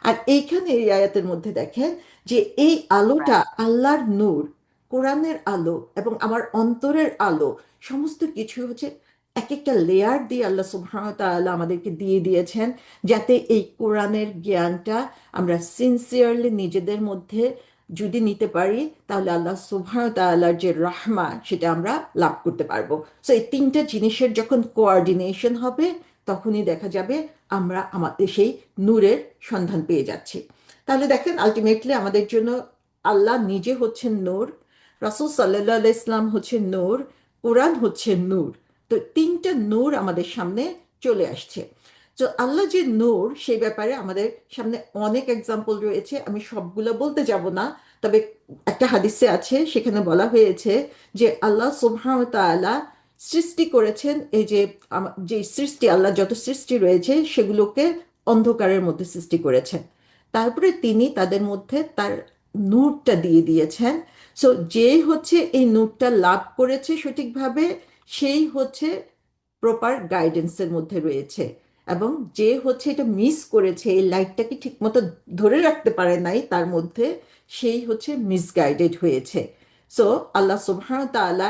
আর এইখানে এই আয়াতের মধ্যে দেখেন যে এই আলোটা আল্লাহর নূর, কোরআনের আলো এবং আমার অন্তরের আলো, সমস্ত কিছু হচ্ছে এক একটা লেয়ার দিয়ে আল্লাহ সুবহানাহু ওয়া তাআলা আমাদেরকে দিয়ে দিয়েছেন, যাতে এই কোরআনের জ্ঞানটা আমরা সিনসিয়ারলি নিজেদের মধ্যে যদি নিতে পারি, তাহলে আল্লাহ সুবহানাহু ওয়া তাআলার যে রাহমা, সেটা আমরা লাভ করতে পারবো। সো এই তিনটা জিনিসের যখন কোঅর্ডিনেশন হবে, তখনই দেখা যাবে আমরা আমাদের সেই নূরের সন্ধান পেয়ে যাচ্ছি। তাহলে দেখেন আলটিমেটলি আমাদের জন্য আল্লাহ নিজে হচ্ছেন নূর, রাসূল সাল্লাল্লাহু আলাইহি ইসলাম হচ্ছে নূর, কোরআন হচ্ছে নূর। তো তিনটা নূর আমাদের সামনে চলে আসছে। তো আল্লাহ যে নূর, সেই ব্যাপারে আমাদের সামনে অনেক এক্সাম্পল রয়েছে, আমি সবগুলো বলতে যাব না। তবে একটা হাদিসে আছে, সেখানে বলা হয়েছে যে আল্লাহ সুবহানাহু ওয়া তাআলা সৃষ্টি করেছেন এই যে যে সৃষ্টি, আল্লাহ যত সৃষ্টি রয়েছে সেগুলোকে অন্ধকারের মধ্যে সৃষ্টি করেছেন। তারপরে তিনি তাদের মধ্যে তার নূরটা দিয়ে দিয়েছেন। সো যে হচ্ছে এই নূরটা লাভ করেছে সঠিকভাবে, সেই হচ্ছে প্রপার গাইডেন্সের মধ্যে রয়েছে। এবং যে হচ্ছে এটা মিস করেছে, এই লাইটটাকে ঠিক মতো ধরে রাখতে পারে নাই তার মধ্যে, সেই হচ্ছে মিসগাইডেড হয়েছে। সো আল্লাহ সুবহানাহু ওয়া তাআলা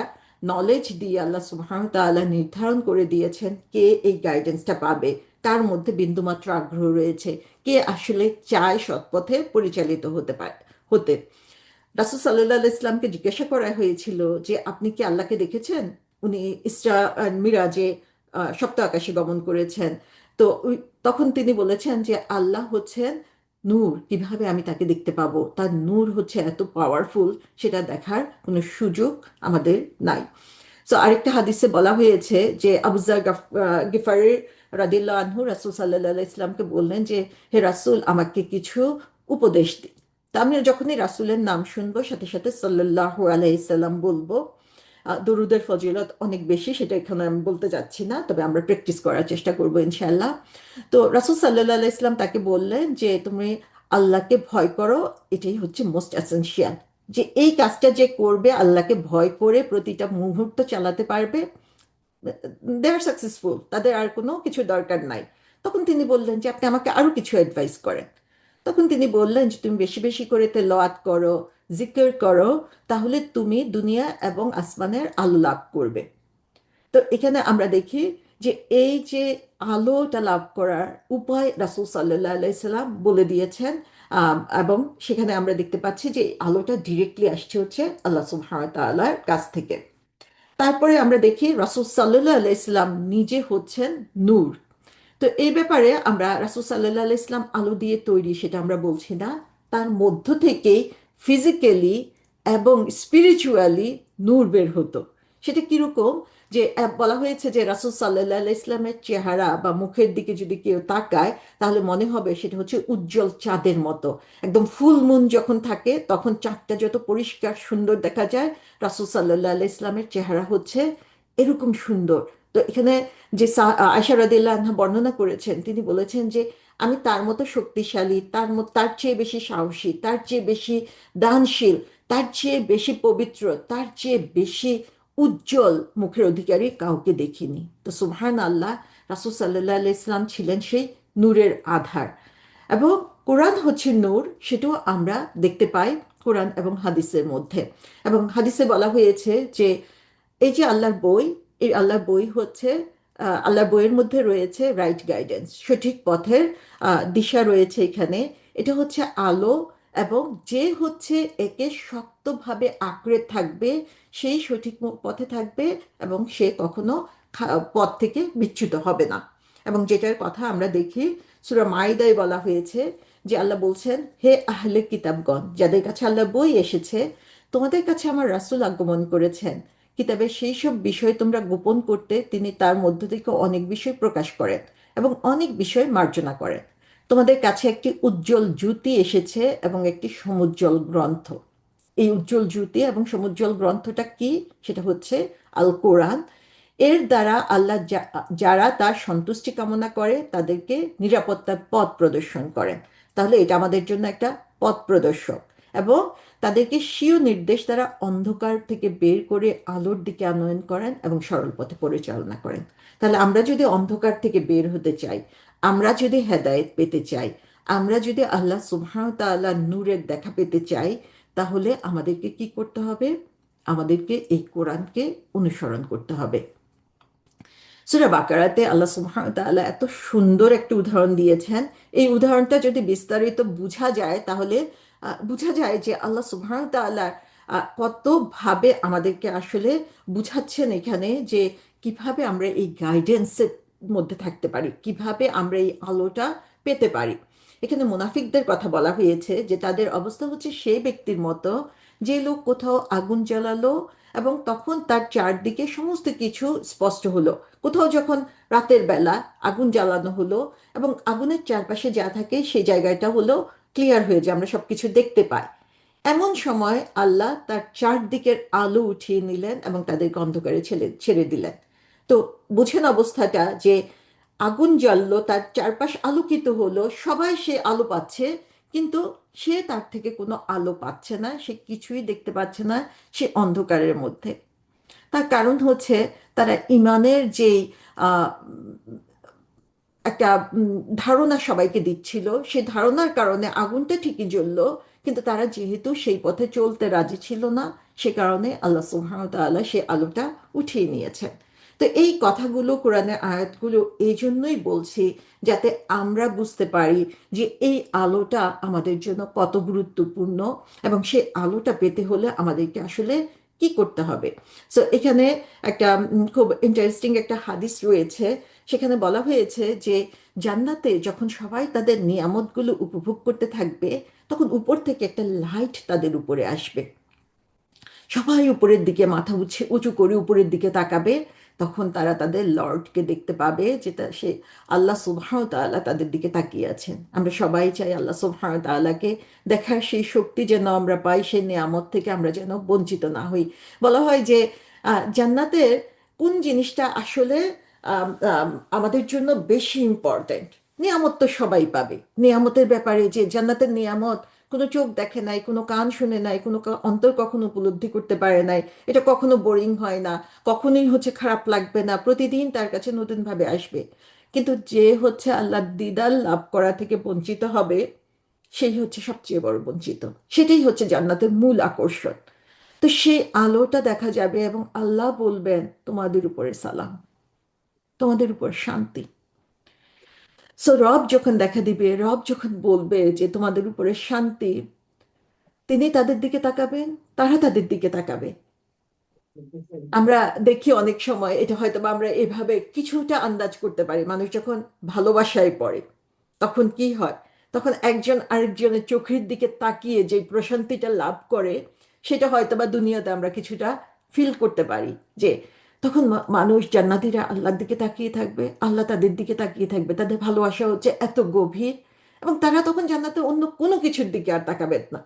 নলেজ দিয়ে আল্লাহ সুবহানাহু ওয়া তাআলা নির্ধারণ করে দিয়েছেন কে এই গাইডেন্সটা পাবে, তার মধ্যে বিন্দুমাত্র আগ্রহ রয়েছে, কে আসলে চায় সৎপথে পরিচালিত হতে। রাসূল সাল্লাল্লাহু আলাইহি ইসলামকে জিজ্ঞাসা করা হয়েছিল যে আপনি কি আল্লাহকে দেখেছেন? উনি ইসরা আর মিরাজে সপ্ত আকাশে গমন করেছেন। তো তখন তিনি বলেছেন যে আল্লাহ হচ্ছেন নূর, কিভাবে আমি তাকে দেখতে পাবো? তার নূর হচ্ছে এত পাওয়ারফুল, সেটা দেখার কোনো সুযোগ আমাদের নাই। সো আরেকটা হাদিসে বলা হয়েছে যে আবু যর গিফারি রাদিয়াল্লাহু আনহু রাসূল সাল্লাল্লাহু আলাইহি ইসলামকে বললেন যে হে রাসূল, আমাকে কিছু উপদেশ দিন। তা আমি যখনই রাসূলের নাম শুনবো সাথে সাথে সাল্লাল্লাহু আলাইহি সাল্লাম বলবো। দরুদের ফজিলত অনেক বেশি, সেটা এখানে আমি বলতে যাচ্ছি না, তবে আমরা প্র্যাকটিস করার চেষ্টা করবো ইনশাআল্লাহ। তো রাসূল সাল্লাল্লাহু আলাইহি ইসলাম তাকে বললেন যে তুমি আল্লাহকে ভয় করো, এটাই হচ্ছে মোস্ট এসেনশিয়াল। যে এই কাজটা যে করবে, আল্লাহকে ভয় করে প্রতিটা মুহূর্ত চালাতে পারবে, দে আর সাকসেসফুল, তাদের আর কোনো কিছু দরকার নাই। তখন তিনি বললেন যে আপনি আমাকে আরো কিছু অ্যাডভাইস করেন। তখন তিনি বললেন যে তুমি বেশি বেশি করে তেলাওয়াত করো, জিকির করো, তাহলে তুমি দুনিয়া এবং আসমানের আলো লাভ করবে। তো এখানে আমরা দেখি যে এই যে আলোটা লাভ করার উপায় রাসূল সাল্লাল্লাহু আলাইহি সাল্লাম বলে দিয়েছেন। এবং সেখানে আমরা দেখতে পাচ্ছি যে এই আলোটা ডিরেক্টলি আসছে হচ্ছে আল্লাহ সুবহানাহু ওয়া তাআলার কাছ থেকে। তারপরে আমরা দেখি রাসূল সাল্লাল্লাহু আলাইহি সাল্লাম নিজে হচ্ছেন নূর। তো এই ব্যাপারে আমরা রাসূল সাল্লাল্লাহু আলাইহি ইসলাম আলো দিয়ে তৈরি সেটা আমরা বলছি না, তার মধ্য থেকেই ফিজিক্যালি এবং স্পিরিচুয়ালি নূর বের হতো। সেটা কিরকম, যে বলা হয়েছে যে রাসূল সাল্লাল্লাহু আলাইহি ইসলামের চেহারা বা মুখের দিকে যদি কেউ তাকায় তাহলে মনে হবে সেটা হচ্ছে উজ্জ্বল চাঁদের মতো। একদম ফুল মুন যখন থাকে তখন চাঁদটা যত পরিষ্কার সুন্দর দেখা যায়, রাসূল সাল্লাল্লাহু আলাইহি ইসলামের চেহারা হচ্ছে এরকম সুন্দর। তো এখানে যে আয়েশা রাদিয়াল্লাহু আনহা বর্ণনা করেছেন, তিনি বলেছেন যে আমি তার মতো শক্তিশালী, তার চেয়ে বেশি সাহসী, তার চেয়ে বেশি দানশীল, তার চেয়ে বেশি পবিত্র, তার চেয়ে বেশি উজ্জ্বল মুখের অধিকারী কাউকে দেখিনি। তো সুবহান আল্লাহ, রাসূল সাল্লাল্লাহু আলাইহি ইসলাম ছিলেন সেই নূরের আধার। এবং কোরআন হচ্ছে নূর, সেটাও আমরা দেখতে পাই কোরআন এবং হাদিসের মধ্যে। এবং হাদিসে বলা হয়েছে যে এই যে আল্লাহর বই, এই আল্লাহর বই হচ্ছে আল্লাহর বইয়ের মধ্যে রয়েছে রাইট গাইডেন্স, সঠিক পথের দিশা রয়েছে এখানে। এটা হচ্ছে আলো, এবং যে হচ্ছে একে শক্তভাবে আঁকড়ে থাকবে সেই সঠিক পথে থাকবে, এবং সে কখনো পথ থেকে বিচ্যুত হবে না। এবং যেটার কথা আমরা দেখি সূরা মাইদায় বলা হয়েছে যে আল্লাহ বলছেন, হে আহলে কিতাবগণ, যাদের কাছে আল্লাহর বই এসেছে, তোমাদের কাছে আমার রাসূল আগমন করেছেন, কিতাবের সেই সব বিষয় তোমরা গোপন করতে তিনি তার মধ্য থেকে অনেক বিষয় প্রকাশ করেন এবং অনেক বিষয় মার্জনা করেন। তোমাদের কাছে একটি উজ্জ্বল জ্যোতি এসেছে এবং একটি সমুজ্জ্বল গ্রন্থ। এই উজ্জ্বল জ্যোতি এবং সমুজ্জ্বল গ্রন্থটা কি? সেটা হচ্ছে আল কোরআন। এর দ্বারা আল্লাহ যারা তার সন্তুষ্টি কামনা করে তাদেরকে নিরাপত্তার পথ প্রদর্শন করেন। তাহলে এটা আমাদের জন্য একটা পথ প্রদর্শক, এবং তাদেরকে স্বীয় নির্দেশ দ্বারা অন্ধকার থেকে বের করে আলোর দিকে আনয়ন করেন এবং সরল পথে পরিচালনা করেন। তাহলে আমরা যদি অন্ধকার থেকে বের হতে চাই, আমরা যদি হেদায়েত পেতে চাই, আমরা যদি আল্লাহ সুবহানাহু ওয়া তাআলার নূরের দেখা পেতে চাই, তাহলে আমাদেরকে কি করতে হবে? আমাদেরকে এই কোরআনকে অনুসরণ করতে হবে। সূরা বাকারাতে আল্লাহ সুবহানাহু ওয়া তাআলা এত সুন্দর একটা উদাহরণ দিয়েছেন। এই উদাহরণটা যদি বিস্তারিত বোঝা যায় তাহলে বোঝা যায় যে আল্লাহ সুবহানাহু ওয়া তাআলা কত ভাবে আমাদেরকে আসলে বুঝাচ্ছেন এখানে, যে কিভাবে আমরা এই গাইডেন্সের মধ্যে থাকতে পারি, কিভাবে আমরা এই আলোটা পেতে পারি। এখানে মুনাফিকদের কথা বলা হয়েছে যে তাদের অবস্থা হচ্ছে সেই ব্যক্তির মতো যে লোক কোথাও আগুন জ্বালালো এবং তখন তার চারদিকে সমস্ত কিছু স্পষ্ট হলো। কোথাও যখন রাতের বেলা আগুন জ্বালানো হলো এবং আগুনের চারপাশে যা থাকে সেই জায়গাটা হলো ক্লিয়ার হয়ে যায়, আমরা সবকিছু দেখতে পাই। এমন সময় আল্লাহ তার চারদিকের আলো উঠিয়ে নিলেন এবং তাদেরকে অন্ধকারে ছেড়ে ছেড়ে দিলেন। তো বুঝেন অবস্থাটা, যে আগুন জ্বললো, তার চারপাশ আলোকিত হলো, সবাই সে আলো পাচ্ছে, কিন্তু সে তার থেকে কোনো আলো পাচ্ছে না, সে কিছুই দেখতে পাচ্ছে না, সে অন্ধকারের মধ্যে। তার কারণ হচ্ছে তারা ইমানের যেই আহ, একটা ধারণা সবাইকে দিচ্ছিল, সেই ধারণার কারণে আগুনটা ঠিকই জ্বললো, কিন্তু তারা যেহেতু সেই পথে চলতে রাজি ছিল না, সে কারণে আল্লাহ সুবহানাহু ওয়া তাআলা সেই আলোটা উঠিয়ে নিয়েছেন। তো এই কথাগুলো, কোরআনের আয়াতগুলো এই জন্যই বলছি, যাতে আমরা বুঝতে পারি যে এই আলোটা আমাদের জন্য কত গুরুত্বপূর্ণ, এবং সেই আলোটা পেতে হলে আমাদেরকে আসলে কি করতে হবে। সো এখানে একটা খুব ইন্টারেস্টিং একটা হাদিস রয়েছে। সেখানে বলা হয়েছে যে জান্নাতে যখন সবাই তাদের নিয়ামতগুলো উপভোগ করতে থাকবে, তখন উপর থেকে একটা লাইট তাদের উপরে আসবে। সবাই উপরের দিকে মাথা উঁচু করে উপরের দিকে তাকাবে, তখন তারা তাদের লর্ডকে দেখতে পাবে, যেটা সে আল্লাহ সুবহানাহু ওয়া তাআলা তাদের দিকে তাকিয়ে আছেন। আমরা সবাই চাই আল্লাহ সুবহানাহু ওয়া তাআলাকে দেখার সেই শক্তি যেন আমরা পাই, সেই নিয়ামত থেকে আমরা যেন বঞ্চিত না হই। বলা হয় যে জান্নাতের কোন জিনিসটা আসলে আম, আম, আমাদের জন্য বেশি ইম্পর্টেন্ট। নিয়ামত তো সবাই পাবে, নিয়ামতের ব্যাপারে যে জান্নাতের নিয়ামত কোনো চোখ দেখে নাই, কোনো কান শুনে নাই, কোনো অন্তর কখনো উপলব্ধি করতে পারে নাই, এটা কখনো বোরিং হয় না, কখনোই হচ্ছে খারাপ লাগবে না, প্রতিদিন তার কাছে নতুন ভাবে আসবে। কিন্তু যে হচ্ছে আল্লাহ দিদার লাভ করা থেকে বঞ্চিত হবে, সেই হচ্ছে সবচেয়ে বড় বঞ্চিত। সেটাই হচ্ছে জান্নাতের মূল আকর্ষণ। তো সেই আলোটা দেখা যাবে এবং আল্লাহ বলবেন, তোমাদের উপরে সালাম, তোমাদের উপর শান্তি। সো রব যখন দেখা দিবে, রব যখন বলবে যে তোমাদের উপরে শান্তি, তিনি তাদের দিকে তাকাবেন, তারা তাদের দিকে তাকাবে। আমরা দেখি অনেক সময় এটা হয়তো বা আমরা এভাবে কিছুটা আন্দাজ করতে পারি, মানুষ যখন ভালোবাসায় পড়ে তখন কি হয়, তখন একজন আরেকজনের চোখের দিকে তাকিয়ে যে প্রশান্তিটা লাভ করে, সেটা হয়তো বা দুনিয়াতে আমরা কিছুটা ফিল করতে পারি। যে তখন মানুষ জান্নাতীরা আল্লাহর দিকে তাকিয়ে থাকবে, আল্লাহ তাদের দিকে তাকিয়ে থাকবে, তাদের ভালোবাসা হচ্ছে এত গভীর, এবং তারা তখন জান্নাতে অন্য কোনো কিছুর দিকে আর তাকাবেন না,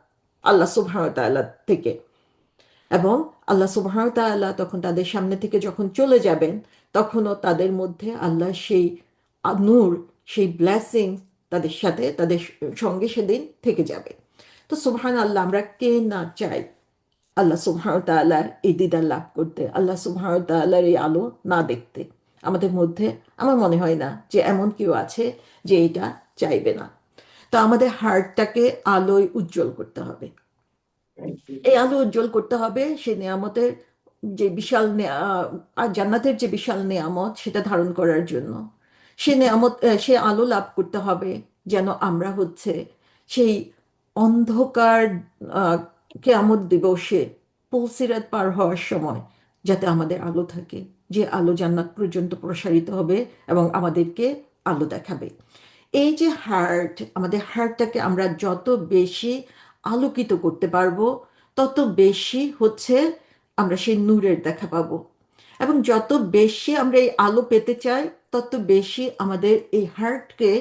আল্লাহ সুবহানাহু ওয়া তাআলা থেকে। এবং আল্লাহ সুবহানাহু ওয়া তাআলা তখন তাদের সামনে থেকে যখন চলে যাবেন, তখনও তাদের মধ্যে আল্লাহ সেই নূর, সেই ব্লেসিং তাদের সাথে, তাদের সঙ্গে সেদিন থেকে যাবে। তো সুবহান আল্লাহ, আমরা কে না চাই আল্লাহ সুবহানাহু ওয়া তাআলার এই দিদার লাভ করতে, আল্লাহ সুবহানাহু ওয়া তাআলার এই আলো না দেখতে। আমাদের মধ্যে আমার মনে হয় না যে এমন কেউ আছে যে এটা চাইবে না। তো আমাদের হার্টটাকে আলোয় উজ্জ্বল করতে হবে, এই আলো উজ্জ্বল করতে হবে সেই নিয়ামতের, যে বিশাল আর জান্নাতের যে বিশাল নিয়ামত, সেটা ধারণ করার জন্য। সে নিয়ামত, সে আলো লাভ করতে হবে যেন আমরা হচ্ছে সেই অন্ধকার কিয়ামত দিবসে পুলসিরাত পার হওয়ার সময় যাতে আমাদের আলো থাকে, যে আলো জান্নাত পর্যন্ত প্রসারিত হবে এবং আমাদেরকে আলো দেখাবে। এই যে হার্ট, আমাদের হার্টটাকে আমরা যত বেশি আলোকিত করতে পারবো, তত বেশি হচ্ছে আমরা সেই নূরের দেখা পাবো। এবং যত বেশি আমরা এই আলো পেতে চাই, তত বেশি আমাদের এই হার্টকে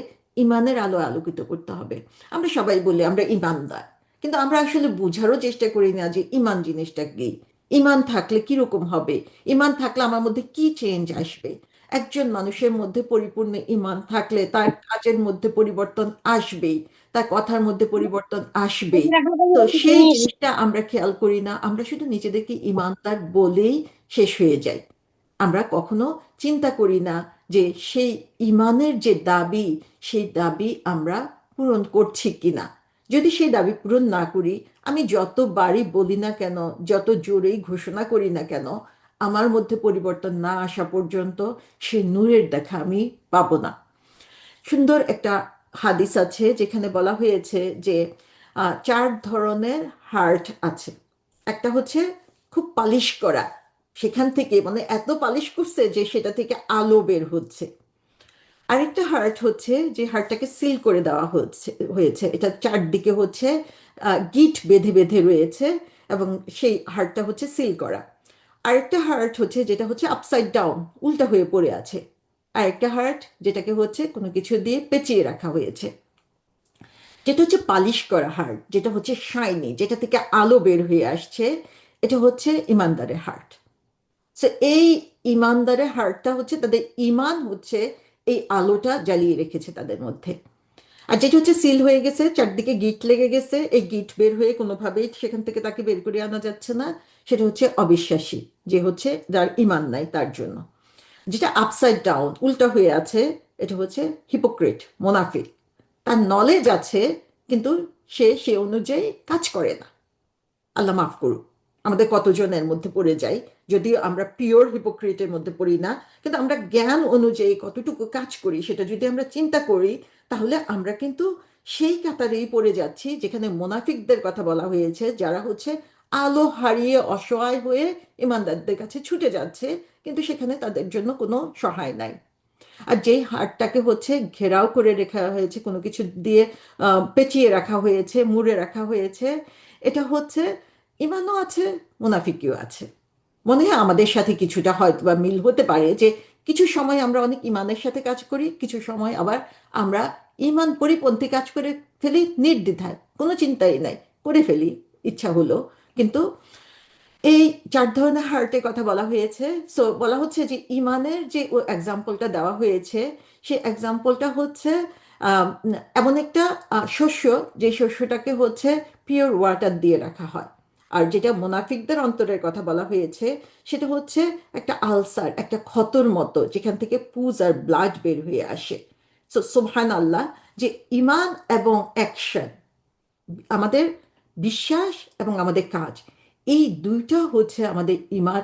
ইমানের আলো আলোকিত করতে হবে। আমরা সবাই বলি আমরা ইমানদার, কিন্তু আমরা আসলে বোঝারও চেষ্টা করি না যে ইমান জিনিসটা কি। ইমান থাকলে কিরকম হবে, ইমান থাকলে আমার মধ্যে কি চেঞ্জ আসবে। একজন মানুষের মধ্যে পরিপূর্ণ ইমান থাকলে তার কাজের মধ্যে পরিবর্তন আসবেই, তার কথার মধ্যে পরিবর্তন আসবেই। তো সেই জিনিসটা আমরা খেয়াল করি না, আমরা শুধু নিজেদেরকে ইমানদার বলেই শেষ হয়ে যাই। আমরা কখনো চিন্তা করি না যে সেই ইমানের যে দাবি, সেই দাবি আমরা পূরণ করছি কিনা। যদি সেই দাবি পূরণ না করি, আমি যতবারই বলি না কেন, যত জোরেই ঘোষণা করি না কেন, আমার মধ্যে পরিবর্তন না আসা পর্যন্ত সেই নূরের দেখা আমি পাবো না। সুন্দর একটা হাদিস আছে যেখানে বলা হয়েছে যে চার ধরনের হার্ট আছে। একটা হচ্ছে খুব পালিশ করা, সেখান থেকে মানে এত পালিশ করছে যে সেটা থেকে আলো বের হচ্ছে। আরেকটা হার্ট হচ্ছে যে হার্টটাকে সিল করে দেওয়া হয়েছে, এটা চারদিকে হচ্ছে গিট বেঁধে বেঁধে রয়েছে, এবং সেই হার্টটা হচ্ছে সিল করা। আরেকটা হার্ট হচ্ছে যেটা হচ্ছে আপসাইড ডাউন, উল্টা হয়ে পড়ে আছে। আরেকটা হার্ট যেটাকে হচ্ছে কোনো কিছু দিয়ে পেঁচিয়ে রাখা হয়েছে। যেটা হচ্ছে পালিশ করা হার্ট, যেটা হচ্ছে শাইনি, যেটা থেকে আলো বের হয়ে আসছে, এটা হচ্ছে ইমানদারের হার্ট। সো এই ইমানদারের হার্টটা হচ্ছে তাদের ইমান হচ্ছে এই আলোটা জ্বালিয়ে রেখেছে তাদের মধ্যে। আর যেটা হচ্ছে সিল হয়ে গেছে, চারদিকে গিট লেগে গেছে, এই গিট বের হয়ে কোনোভাবেই সেখান থেকে তাকে বের করে আনা যাচ্ছে না, সেটা হচ্ছে অবিশ্বাসী, যে হচ্ছে যার ইমান নাই তার জন্য। যেটা আপসাইড ডাউন, উল্টা হয়ে আছে, এটা হচ্ছে হিপোক্রেট, মোনাফিক। তার নলেজ আছে কিন্তু সে সে অনুযায়ী কাজ করে না। আল্লাহ মাফ করুক, আমাদের কতজনের মধ্যে পড়ে যাই, যদিও আমরা পিওর হিপোক্রিটের মধ্যে পড়ি না, কিন্তু আমরা জ্ঞান অনুযায়ী কতটুকু কাজ করি সেটা যদি আমরা চিন্তা করি, তাহলে আমরা কিন্তু সেই কাতারেই পড়ে যাচ্ছি যেখানে মোনাফিকদের কথা বলা হয়েছে, যারা হচ্ছে আলো হারিয়ে অসহায় হয়ে ইমানদারদের কাছে ছুটে যাচ্ছে, কিন্তু সেখানে তাদের জন্য কোনো সহায় নাই। আর যেই হাড়টাকে হচ্ছে ঘেরাও করে রাখা হয়েছে, কোনো কিছু দিয়ে পেঁচিয়ে রাখা হয়েছে, মুড়ে রাখা হয়েছে, এটা হচ্ছে ইমানও আছে, মুনাফিকিও আছে। মনে হয় আমাদের সাথে কিছুটা হয়তো বা মিল হতে পারে, যে কিছু সময় আমরা অনেক ইমানের সাথে কাজ করি, কিছু সময় আবার আমরা ইমান পরিপন্থী কাজ করে ফেলি, নির্দ্বিধায়, কোনো চিন্তাই নাই, করে ফেলি ইচ্ছা হলো। কিন্তু এই চার ধরনের হার্টের কথা বলা হয়েছে। সো বলা হচ্ছে যে ইমানের যে এক্সাম্পলটা দেওয়া হয়েছে, সেই এক্সাম্পলটা হচ্ছে আম, এমন একটা শস্য, যে শস্যটাকে হচ্ছে পিওর ওয়াটার দিয়ে রাখা হয়। আর যেটা মুনাফিকদের অন্তরের কথা বলা হয়েছে, সেটা হচ্ছে একটা আলসার, একটা ক্ষতর মতো, যেখান থেকে পুজ আর ব্লাড বের হয়ে আসে। সো সুবহান আল্লাহ, যে ইমান এবং অ্যাকশন, আমাদের বিশ্বাস এবং আমাদের কাজ, এই দুইটা হচ্ছে আমাদের ইমান,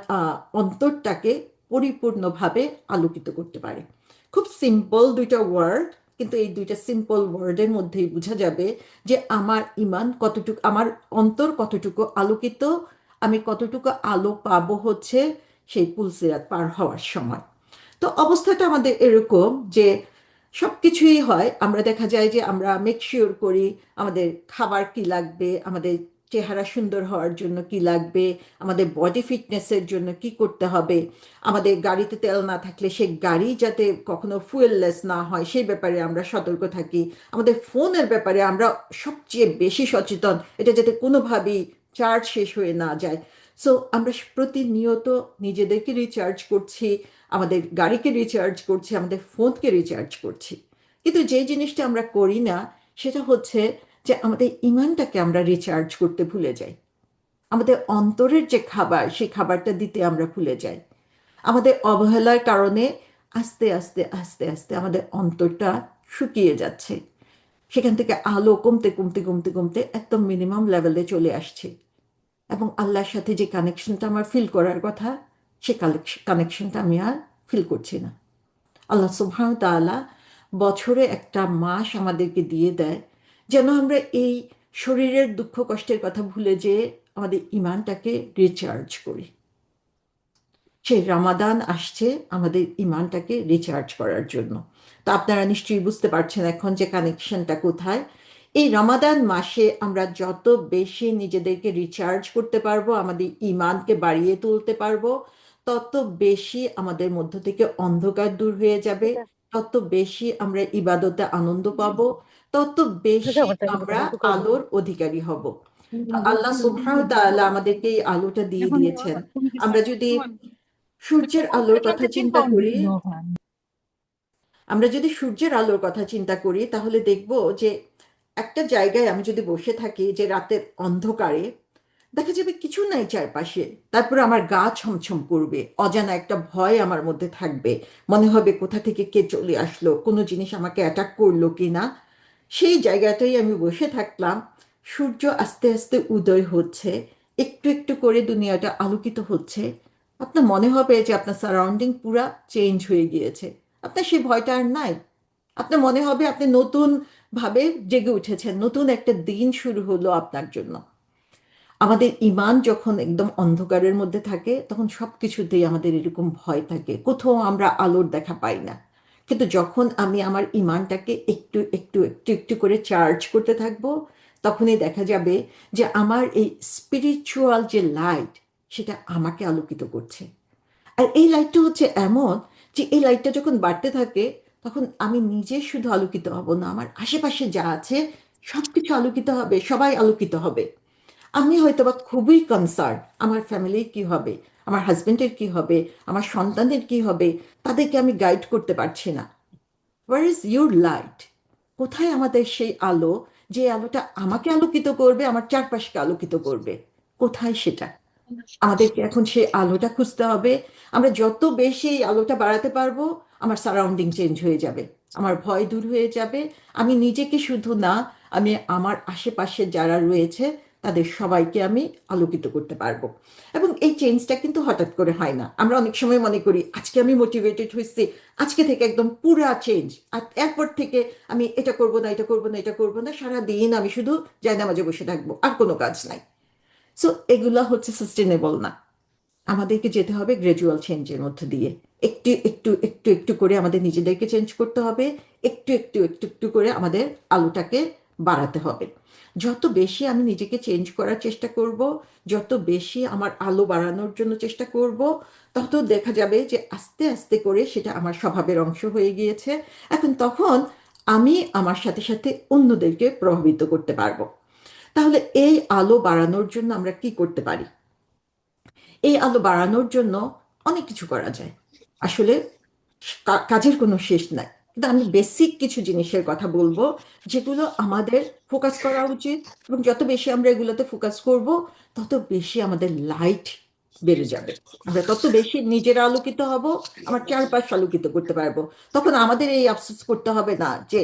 অন্তরটাকে পরিপূর্ণভাবে আলোকিত করতে পারে। খুব সিম্পল দুইটা ওয়ার্ড, কিন্তু এই দুইটা সিম্পল ওয়ার্ডের মধ্যেই বোঝা যাবে যে আমার ইমান কতটুকু, আমার অন্তর কতটুকু আলোকিত, আমি কতটুকু আলো পাবো হচ্ছে সেই পুলসিরাত পার হওয়ার সময়। তো অবস্থাটা আমাদের এরকম যে সবকিছুই হয়, আমরা দেখা যায় যে আমরা মেক শিওর করি আমাদের খাবার কি লাগবে, আমাদের চেহারা সুন্দর হওয়ার জন্য কি লাগবে, আমাদের বডি ফিটনেসের জন্য কি করতে হবে, আমাদের গাড়িতে তেল না থাকলে সে গাড়ি যাতে কখনো ফুয়েললেস না হয় সেই ব্যাপারে আমরা সতর্ক থাকি, আমাদের ফোনের ব্যাপারে আমরা সবচেয়ে বেশি সচেতন, এটা যাতে কোনোভাবেই চার্জ শেষ হয়ে না যায়। সো আমরা প্রতিনিয়ত নিজেদেরকে রিচার্জ করছি, আমাদের গাড়িকে রিচার্জ করছি, আমাদের ফোনকে রিচার্জ করছি। কিন্তু যে জিনিসটা আমরা করি না, সেটা হচ্ছে যে আমাদের ইমানটাকে আমরা রিচার্জ করতে ভুলে যাই। আমাদের অন্তরের যে খাবার, সেই খাবারটা দিতে আমরা ভুলে যাই। আমাদের অবহেলার কারণে আস্তে আস্তে আস্তে আস্তে আমাদের অন্তরটা শুকিয়ে যাচ্ছে, সেখান থেকে আলো কমতে কমতে কমতে কমতে একদম মিনিমাম লেভেলে চলে আসছে। এবং আল্লাহর সাথে যে কানেকশনটা আমার ফিল করার কথা, সে কানেকশনটা আমি আর ফিল করছি না। আল্লাহ সুবহান তাআলা বছরে একটা মাস আমাদেরকে দিয়ে দেয়, যেন আমরা এই শরীরের দুঃখ কষ্টের কথা ভুলে যেয়ে আমাদের ইমানটাকে রিচার্জ করি। সেই রমাদান আসছে আমাদের ইমানটাকে রিচার্জ করার জন্য। তো আপনারা নিশ্চয়ই বুঝতে পারছেন এখন যে কানেকশনটা কোথায়। এই রমাদান মাসে আমরা যত বেশি নিজেদেরকে রিচার্জ করতে পারবো, আমাদের ইমানকে বাড়িয়ে তুলতে পারবো, তত বেশি আমাদের মধ্য থেকে অন্ধকার দূর হয়ে যাবে, তত বেশি আমরা ইবাদতে আনন্দ পাবো, তত বেশি আমরা আলোর অধিকারী হব। তো আল্লাহ সুবহানাহু ওয়া তাআলা আমাদেরকে এই আলোটা দিয়ে দিয়েছেন। আমরা যদি সূর্যের আলোর কথা চিন্তা করি, তাহলে দেখব যে একটা জায়গায় আমি যদি বসে থাকি, যে রাতের অন্ধকারে দেখা যাবে কিছু নাই চারপাশে, তারপরে আমার গা ছমছম করবে, অজানা একটা ভয় আমার মধ্যে থাকবে, মনে হবে কোথা থেকে কে চলে আসলো, কোনো জিনিস আমাকে অ্যাটাক করলো কিনা। সেই জায়গাটাই আমি বসে থাকলাম, সূর্য আস্তে আস্তে উদয় হচ্ছে, একটু একটু করে দুনিয়াটা আলোকিত হচ্ছে, আপনার মনে হবে যে আপনার সারাউন্ডিং পুরা চেঞ্জ হয়ে গিয়েছে, আপনার সেই ভয়টা আর নাই। আপনার মনে হবে আপনি নতুন ভাবে জেগে উঠেছেন, নতুন একটা দিন শুরু হলো আপনার জন্য। আমাদের ইমান যখন একদম অন্ধকারের মধ্যে থাকে, তখন সবকিছুতেই আমাদের এরকম ভয় থাকে, কোথাও আমরা আলোর দেখা পাই না। কিন্তু যখন আমি আমার ইমানটাকে একটু একটু একটু একটু করে চার্জ করতে থাকবো, তখনই দেখা যাবে যে আমার এই স্পিরিচুয়াল যে লাইট, সেটা আমাকে আলোকিত করছে। আর এই লাইটটা হচ্ছে এমন, যে এই লাইটটা যখন বাড়তে থাকে, তখন আমি নিজে শুধু আলোকিত হব না, আমার আশেপাশে যা আছে সবকিছু আলোকিত হবে, সবাই আলোকিত হবে। আমি হয়তোবা খুবই কনসার্ন আমার ফ্যামিলির কি হবে, আমার হাজবেন্ডের কি হবে, আমার সন্তানের কি হবে, তাদেরকে আমি গাইড করতে পারছি না। Where is your light? কোথায় আমাদের সেই আলো, যে আলোটা আমাকে আলোকিত করবে, আমার চারপাশকে আলোকিত করবে? কোথায় সেটা? আমাদেরকে এখন সেই আলোটা খুঁজতে হবে। আমরা যত বেশি এই আলোটা বাড়াতে পারবো, আমার সারাউন্ডিং চেঞ্জ হয়ে যাবে, আমার ভয় দূর হয়ে যাবে। আমি নিজেকে শুধু না, আমি আমার আশেপাশে যারা রয়েছে তাদের সবাইকে আমি আলোকিত করতে পারবো। এবং এই চেঞ্জটা কিন্তু হঠাৎ করে হয় না। আমরা অনেক সময় মনে করি আজকে আমি মোটিভেটেড হয়েছি, আজকে থেকে একদম পুরা চেঞ্জ, আর এরপর থেকে আমি এটা করব না, এটা করব না, এটা করব না, সারাদিন আমি শুধু জায়নামাজে বসে থাকবো, আর কোনো কাজ নাই। সো এগুলা হচ্ছে সাস্টেনেবল না। আমাদেরকে যেতে হবে গ্রাজুয়াল চেঞ্জের মধ্যে দিয়ে। একটু একটু একটু একটু করে আমাদের নিজেদেরকে চেঞ্জ করতে হবে। একটু একটু একটু একটু করে আমাদের আলোটাকে বাড়াতে হবে। যত বেশি আমি নিজেকে চেঞ্জ করার চেষ্টা করব, যত বেশি আমার আলো বাড়ানোর জন্য চেষ্টা করব, তত দেখা যাবে যে আস্তে আস্তে করে সেটা আমার স্বভাবের অংশ হয়ে গিয়েছে। এখন তখন আমি আমার সাথে সাথে অন্যদেরকে প্রভাবিত করতে পারবো। তাহলে এই আলো বাড়ানোর জন্য আমরা কি করতে পারি? এই আলো বাড়ানোর জন্য অনেক কিছু করা যায়। আসলে কাজের কোনো শেষ নাই, কিন্তু আমি বেসিক কিছু জিনিসের কথা বলবো যেগুলো আমাদের ফোকাস করা উচিত। এবং যত বেশি আমরা এগুলোতে ফোকাস করব, তত বেশি আমাদের লাইট বেড়ে যাবে। আমরা তত বেশি নিজেরা আলোকিত হব, আমার চারপাশ আলোকিত করতে পারবো। তখন আমাদের এই আফসোস করতে হবে না যে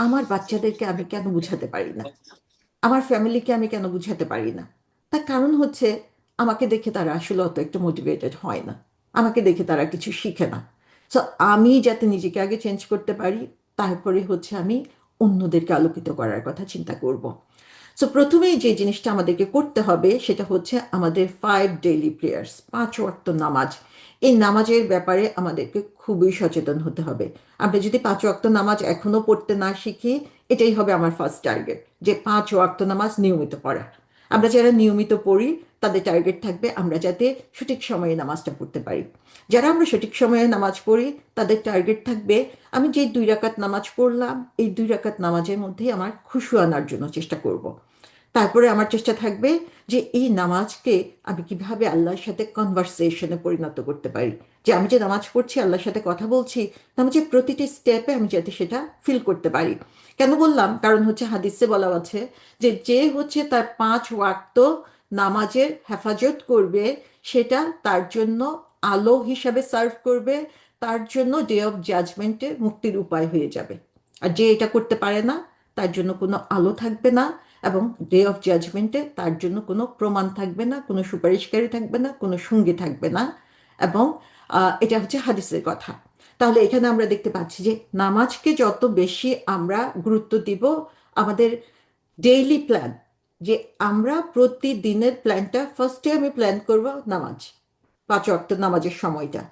আমার বাচ্চাদেরকে আমি কেন বুঝাতে পারি না, আমার ফ্যামিলিকে আমি কেন বুঝাতে পারি না। তার কারণ হচ্ছে আমাকে দেখে তারা আসলে অত একটু মোটিভেটেড হয় না, আমাকে দেখে তারা কিছু শিখে না। সো আমি যাতে নিজেকে আগে চেঞ্জ করতে পারি, তারপরে হচ্ছে আমি অন্যদেরকে আলোকিত করার কথা চিন্তা করব। সো প্রথমেই যে জিনিসটা আমাদেরকে করতে হবে সেটা হচ্ছে আমাদের 5 ডেইলি প্রেয়ার্স, 5 ওয়াক্ত নামাজ। এই নামাজের ব্যাপারে আমাদেরকে খুবই সচেতন হতে হবে। আমরা যদি 5 ওয়াক্ত নামাজ এখনো পড়তে না শিখি, এটাই হবে আমার ফার্স্ট টার্গেট, যে 5 ওয়াক্ত নামাজ নিয়মিত পড়া। আমরা যারা নিয়মিত পড়ি তাদের টার্গেট থাকবে আমরা যাতে সঠিক সময়ে নামাজটা পড়তে পারি। যারা আমরা সঠিক সময়ে নামাজ পড়ি তাদের টার্গেট থাকবে আমি যে 2 রাকাত নামাজ পড়লাম, এই 2 রাকাত নামাজের মধ্যেই আমার খুশু আনার জন্য চেষ্টা করব। তারপরে আমার চেষ্টা থাকবে যে এই নামাজকে আমি কিভাবে আল্লাহর সাথে কনভারসেশনে পরিণত করতে পারি। যে আমি যে নামাজ পড়ছি, আল্লাহর সাথে কথা বলছি, নামাজের প্রতিটি স্টেপে আমি যাতে সেটা ফিল করতে পারি। কেন বললাম? কারণ হচ্ছে হাদিসে বলা আছে যে যে হচ্ছে তার 5 ওয়াক্ত নামাজের হেফাজত করবে, সেটা তার জন্য আলো হিসাবে সার্ভ করবে, তার জন্য ডে অফ জাজমেন্টে মুক্তির উপায় হয়ে যাবে। আর যে এটা করতে পারে না, তার জন্য কোনো আলো থাকবে না, এবং ডে অফ জাজমেন্টে তার জন্য কোনো প্রমাণ থাকবে না, কোনো সুপারিশকারী থাকবে না, কোনো সঙ্গী থাকবে না। এবং এটা হচ্ছে হাদিসের কথা। তাহলে এখানে আমরা দেখতে পাচ্ছি যে নামাজকে যত বেশি আমরা গুরুত্ব দিব, আমাদের ডেইলি প্ল্যান, যে আমরা প্রতিদিনের প্ল্যানটা ফার্স্টে আমি প্ল্যান করব নামাজ, 5 ওয়াক্ত নামাজের সময়টা।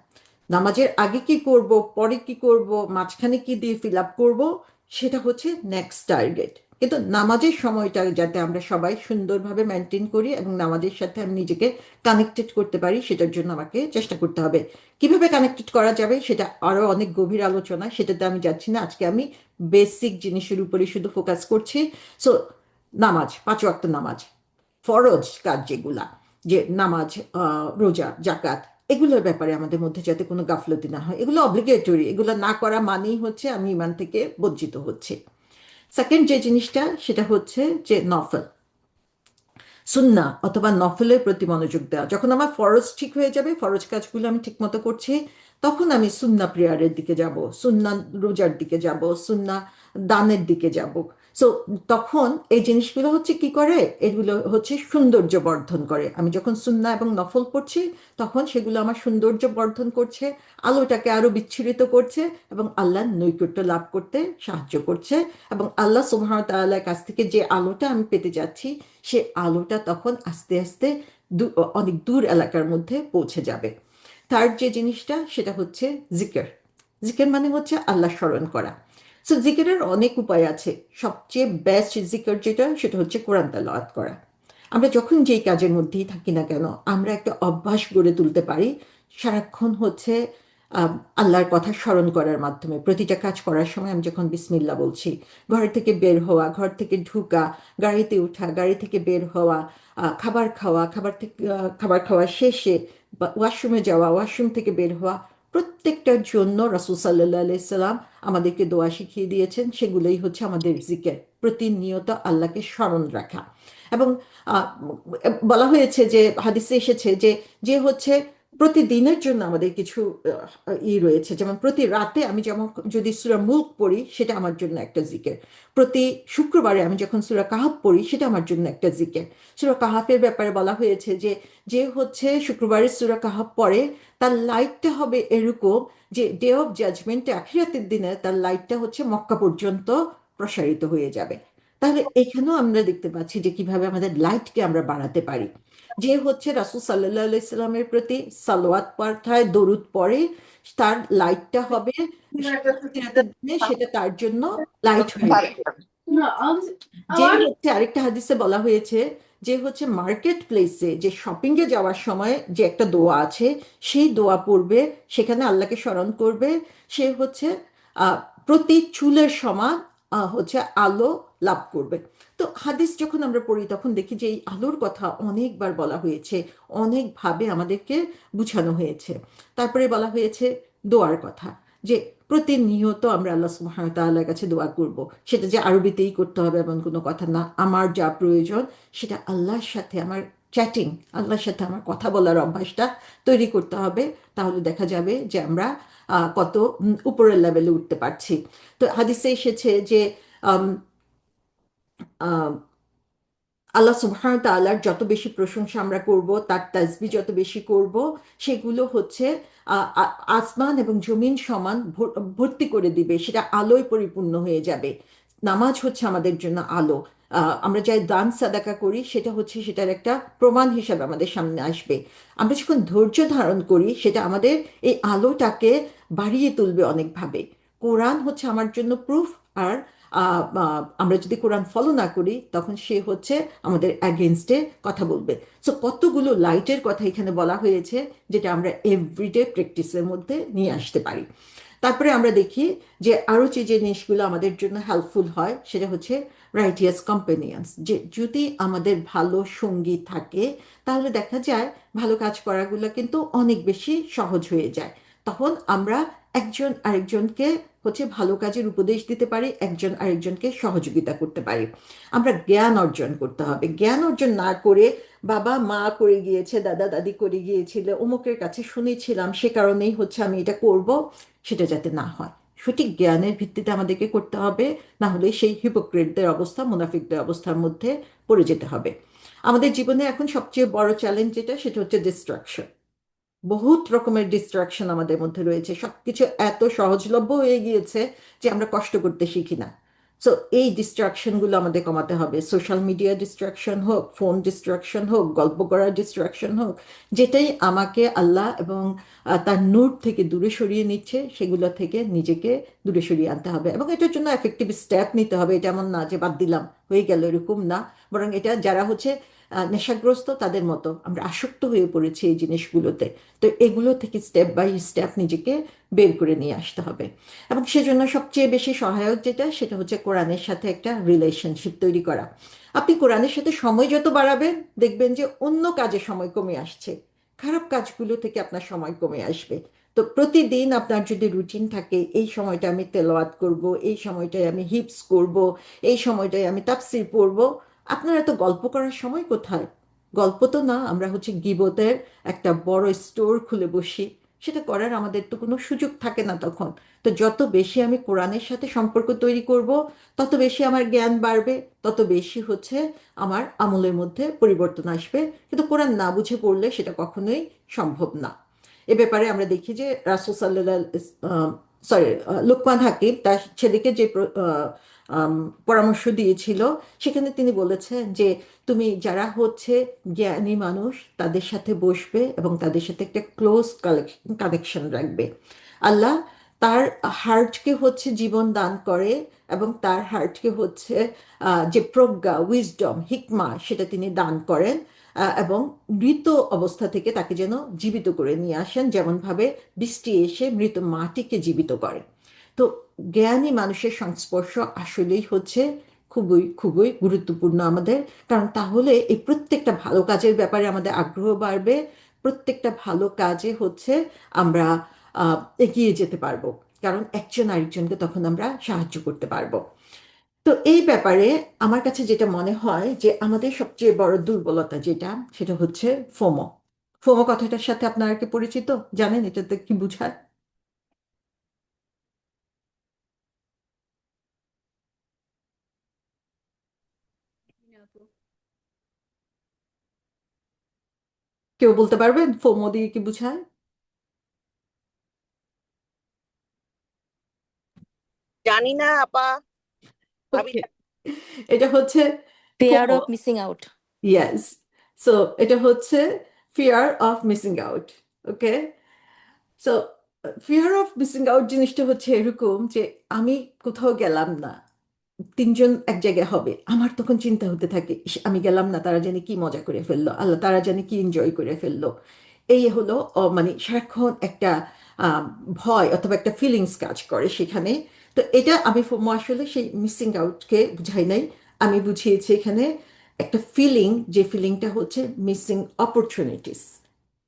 নামাজের আগে কি করব, পরে কি করব, মাঝখানে কি দিয়ে ফিল আপ করবো, সেটা হচ্ছে নেক্সট টার্গেট। কিন্তু নামাজের সময়টা যাতে আমরা সবাই সুন্দরভাবে মেনটেন করি এবং নামাজের সাথে আমি নিজেকে কানেক্টেড করতে পারি, সেটার জন্য আমাকে চেষ্টা করতে হবে। কিভাবে কানেক্টেড করা যাবে সেটা আরো অনেক গভীর আলোচনা, সেটাতে আমি যাচ্ছি না। আজকে আমি বেসিক জিনিসের উপরে শুধু ফোকাস করছি। সো নামাজ, 5 ওয়াক্ত নামাজ, ফরজ কাজ যেগুলা, যে নামাজ, রোজা, জাকাত, এগুলোর ব্যাপারে আমাদের মধ্যে যাতে কোনো গাফলতি না হয়। এগুলো অব্লিগেটরি, এগুলো না করা মানেই হচ্ছে আমি ইমান থেকে বঞ্চিত হচ্ছে। সেকেন্ড যে জিনিসটা সেটা হচ্ছে যে নফল, সুন্না অথবা নফলের প্রতি মনোযোগ দেওয়া। যখন আমার ফরজ ঠিক হয়ে যাবে, ফরজ কাজগুলো আমি ঠিক মতো করছি, তখন আমি সুন্না প্রেয়ারের দিকে যাব, সুন্না রোজার দিকে যাব, সুন্না দানের দিকে যাব। সো তখন এই জিনিসগুলো হচ্ছে কি করে, এগুলো হচ্ছে সৌন্দর্য বর্ধন করে। আমি যখন সুন্না এবং নফল পড়ছি, তখন সেগুলো আমার সৌন্দর্য বর্ধন করছে, আলোটাকে আরো বিচ্ছুরিত করছে এবং আল্লাহর নৈকট্য লাভ করতে সাহায্য করছে। এবং আল্লাহ সুবহানাহু ওয়া তাআলার কাছ থেকে যে আলোটা আমি পেতে যাচ্ছি, সে আলোটা তখন আস্তে আস্তে অনেক দূর এলাকার মধ্যে পৌঁছে যাবে। থার্ড যে জিনিসটা সেটা হচ্ছে জিকির। জিকির মানে হচ্ছে আল্লাহ স্মরণ করা। সো জিকিরের অনেক উপায় আছে। সবচেয়ে বেস্ট জিকির যেটা, সেটা হচ্ছে কোরআন তেলাওয়াত করা। আমরা যখন যেই কাজের মধ্যেই থাকি না কেন, আমরা একটা অভ্যাস গড়ে তুলতে পারি সারাক্ষণ হচ্ছে আহ, আল্লাহর কথা স্মরণ করার মাধ্যমে প্রতিটা কাজ করার সময় আমি যখন বিসমিল্লাহ বলছি, ঘর থেকে বের হওয়া, ঘর থেকে ঢুকা, গাড়িতে ওঠা, গাড়ি থেকে বের হওয়া, খাবার খাওয়া, খাবার খাওয়া শেষে ওয়াশরুমে যাওয়া, ওয়াশরুম থেকে বের হওয়া, প্রত্যেকটার জন্য রাসূল সাল্লাল্লাহু আলাইহি সাল্লাম আমাদেরকে দোয়া শিখিয়ে দিয়েছেন। সেগুলোই হচ্ছে আমাদের জিকির, প্রতিনিয়ত আল্লাহকে স্মরণ রাখা। এবং আহ, বলা হয়েছে যে হাদিসে এসেছে যে যে হচ্ছে প্রতিদিনের জন্য আমাদের কিছু রয়েছে, যেমন প্রতি রাতে আমি যেমন যদি সূরা মুলক পড়ি সেটা আমার জন্য একটা জিকির, প্রতি শুক্রবারে আমি যখন সূরা কাহাফ পড়ি সেটা আমার জন্য একটা জিকির। সূরা কাহাফের ব্যাপারে বলা হয়েছে যে যে হচ্ছে শুক্রবারে সূরা কাহাফ পড়ে তার লাইটটা হবে এরকম যে ডে অফ জাজমেন্টে আখিরাতের দিনে তার লাইটটা হচ্ছে মক্কা পর্যন্ত প্রসারিত হয়ে যাবে। তাহলে এখানেও আমরা দেখতে পাচ্ছি যে কিভাবে আমাদের লাইটকে আমরা বাড়াতে পারি। যে হচ্ছে রাসূল সাল্লাল্লাহু আলাইহি সাল্লামের প্রতি সালোয়াত পাঠায়, দরুদ পড়ে, তার লাইটটা হবে আখিরাতের দিনে সেটা তার জন্য লাইট হয়ে যাবে। যে হচ্ছে আরেকটা হাদিসে বলা হয়েছে যে হচ্ছে মার্কেট প্লেসে যে শপিং এ যাওয়ার সময় যে একটা দোয়া আছে, সেই দোয়া পড়বে, সেখানে আল্লাহকে স্মরণ করবে, সে হচ্ছে আহ, প্রতি চুলের সমান হচ্ছে আলো লাভ করবে। তো হাদিস যখন আমরা পড়ি তখন দেখি যে এই আলোর কথা অনেকবার বলা হয়েছে, অনেকভাবে আমাদেরকে বুঝানো হয়েছে। তারপরে বলা হয়েছে দোয়ার কথা, যে প্রতিনিয়ত আমরা আল্লাহ সুবহানাহু ওয়া তাআলার কাছে দোয়া করব। সেটা যে আরবিতেই করতে হবে এমন কোনো কথা না। আমার যা প্রয়োজন সেটা আল্লাহর সাথে আমার চ্যাটিং, আল্লাহর সাথে আমার কথা বলার অভ্যাসটা তৈরি করতে হবে। তাহলে দেখা যাবে যে আমরা কত উপরের লেভেলে উঠতে পারছি। তো হাদিসে এসেছে যে আম, আহ, আল্লাহ সুবহানাহু ওয়া তাআলার যত বেশি প্রশংসা আমরা করব, তার তাসবিহ যত বেশি করব, সেগুলো হচ্ছে আসমান এবং জমিন সমান ভর্তি করে দিবে, সেটা আলোয় পরিপূর্ণ হয়ে যাবে। নামাজ হচ্ছে আমাদের জন্য আলো। আমরা যাই দান সাদাকা করি সেটা হচ্ছে সেটার একটা প্রমাণ হিসাবে আমাদের সামনে আসবে। আমরা যখন ধৈর্য ধারণ করি সেটা আমাদের এই আলোটাকে বাড়িয়ে তুলবে অনেকভাবে। কোরআন হচ্ছে আমার জন্য প্রুফ। আর আমরা যদি কোরআন ফলো না করি তখন সে হচ্ছে আমাদের অ্যাগেনস্টে কথা বলবে। সো কতগুলো লাইটের কথা এখানে বলা হয়েছে, যেটা আমরা এভরিডে প্র্যাকটিসের মধ্যে নিয়ে আসতে পারি। তারপরে আমরা দেখি যে আরো যে জিনিসগুলো আমাদের জন্য হেল্পফুল হয় সেটা হচ্ছে রাইটিয়াস কম্পেনিয়ন্স। যে যদি আমাদের ভালো সঙ্গী থাকে তাহলে দেখা যায় ভালো কাজ করাগুলো কিন্তু অনেক বেশি সহজ হয়ে যায়। তখন আমরা একজন আরেকজনকে হচ্ছে ভালো কাজের উপদেশ দিতে পারি, একজন আরেকজনকে সহযোগিতা করতে পারি। আমরা জ্ঞান অর্জন করতে হবে। জ্ঞান অর্জন না করে বাবা মা করে গিয়েছে, দাদা দাদি করে গিয়েছিল, অমুকের কাছে শুনেছিলাম সে কারণেই হচ্ছে আমি এটা করব, সেটা যাতে না হয়। সঠিক জ্ঞানের ভিত্তিতে আমাদেরকে করতে হবে, না হলে সেই হিপোক্রেটদের অবস্থা, মুনাফিকদের অবস্থার মধ্যে পড়ে যেতে হবে। আমাদের জীবনে এখন সবচেয়ে বড় চ্যালেঞ্জ যেটা, সেটা হচ্ছে ডিস্ট্রাকশন। বহুত রকমের ডিস্ট্রাকশন আমাদের মধ্যে রয়েছে, সবকিছু এত সহজলভ্য হয়ে গিয়েছে যে আমরা কষ্ট করতে শিখি না। সো এই ডিস্ট্রাকশনগুলো আমাদের কমাতে হবে। সোশ্যাল মিডিয়া ডিস্ট্রাকশন হোক, ফোন ডিস্ট্রাকশন হোক, গল্প করার ডিস্ট্রাকশন হোক, যেটাই আমাকে আল্লাহ এবং তার নূর থেকে দূরে সরিয়ে নিচ্ছে, সেগুলো থেকে নিজেকে দূরে সরিয়ে আনতে হবে। এবং এটার জন্য এফেক্টিভ স্টেপ নিতে হবে। এটা এমন না যে বাদ দিলাম হয়ে গেল, এরকম না। বরং এটা যারা হচ্ছে নেশাগ্রস্ত তাদের মতো আমরা আসক্ত হয়ে পড়েছি এই জিনিসগুলোতে। তো এগুলো থেকে স্টেপ বাই স্টেপ নিজেকে বের করে নিয়ে আসতে হবে। এবং সেজন্য সবচেয়ে বেশি সহায়ক যেটা, সেটা হচ্ছে কোরআনের সাথে একটা রিলেশনশিপ তৈরি করা। আপনি কোরআনের সাথে সময় যত বাড়াবেন দেখবেন যে অন্য কাজে সময় কমে আসছে, খারাপ কাজগুলো থেকে আপনার সময় কমে আসবে। তো প্রতিদিন আপনার যদি রুটিন থাকে, এই সময়টা আমি তেলাওয়াত করব, এই সময়টায় আমি হিপস করব, এই সময়টায় আমি তাফসির পড়ব, আপনার এত গল্প করার সময় কোথায়? গল্প তো না, আমরা হচ্ছে গীবতের একটা বড় স্টোর খুলে বসি, সেটা করার আমাদের তো কোনো সুযোগ থাকে না তখন। তো যত বেশি আমি কোরআনের সাথে সম্পর্ক তৈরি করব, তত বেশি আমার জ্ঞান বাড়বে, তত বেশি হচ্ছে আমার আমলের মধ্যে পরিবর্তন আসবে। কিন্তু কোরআন না বুঝে পড়লে সেটা কখনোই সম্ভব না। এ ব্যাপারে আমরা দেখি যে রাসূল সাল্লাল্লাহু সরি লুকমান হাকিম তার ছেলেকে যে আম, পরামর্শ দিয়েছিল, সেখানে তিনি বলেছেন যে তুমি যারা হচ্ছে জ্ঞানী মানুষ তাদের সাথে বসবে এবং তাদের সাথে একটা ক্লোজ কানেকশন রাখবে। আল্লাহ তার হার্টকে হচ্ছে জীবন দান করে এবং তার হার্টকে হচ্ছে যে প্রজ্ঞা, উইজডম, হিকমা সেটা তিনি দান করেন, এবং মৃত অবস্থা থেকে তাকে যেন জীবিত করে নিয়ে আসেন, যেমনভাবে বৃষ্টি এসে মৃত মাটিকে জীবিত করে। তো জ্ঞানী মানুষের সংস্পর্শ আসলেই হচ্ছে খুবই খুবই গুরুত্বপূর্ণ আমাদের, কারণ তাহলে এই প্রত্যেকটা ভালো কাজের ব্যাপারে আমাদের আগ্রহ বাড়বে, প্রত্যেকটা ভালো কাজে হচ্ছে আমরা এগিয়ে যেতে পারবো, কারণ একজন আরেকজনকে তখন আমরা সাহায্য করতে পারবো। তো এই ব্যাপারে আমার কাছে যেটা মনে হয় যে আমাদের সবচেয়ে বড় দুর্বলতা যেটা, সেটা হচ্ছে ফোমো। ফোমো কথাটার সাথে আপনারা কি পরিচিত? জানেন এটাতে কি বোঝায়? কেউ বলতে পারবেন ফোমো দিয়ে কি বোঝায়? জানি না আপা, ভাবি। ওকে, এটা হচ্ছে Fear FOMO. of missing out. Yes. So এটা হচ্ছে fear of missing out. Okay. So fear of missing out জিনিসটা হচ্ছে এরকম যে আমি কোথাও গেলাম না, তিনজন এক জায়গায় হবে, আমার তখন চিন্তা হতে থাকে, "ইস, আমি গেলাম না, তারা জানি কি মজা করে ফেললো, আল্লাহ তারা জানি কি এনজয় করে ফেললো।" এই হলো মানে সারাক্ষণ একটা আহ, ভয় অথবা একটা ফিলিংস কাজ করে সেখানে। তো এটা আমি আসলে সেই মিসিং আউটকে বুঝাই নাই, আমি বুঝিয়েছি এখানে একটা ফিলিং, যে ফিলিংটা হচ্ছে মিসিং অপরচুনিটিস।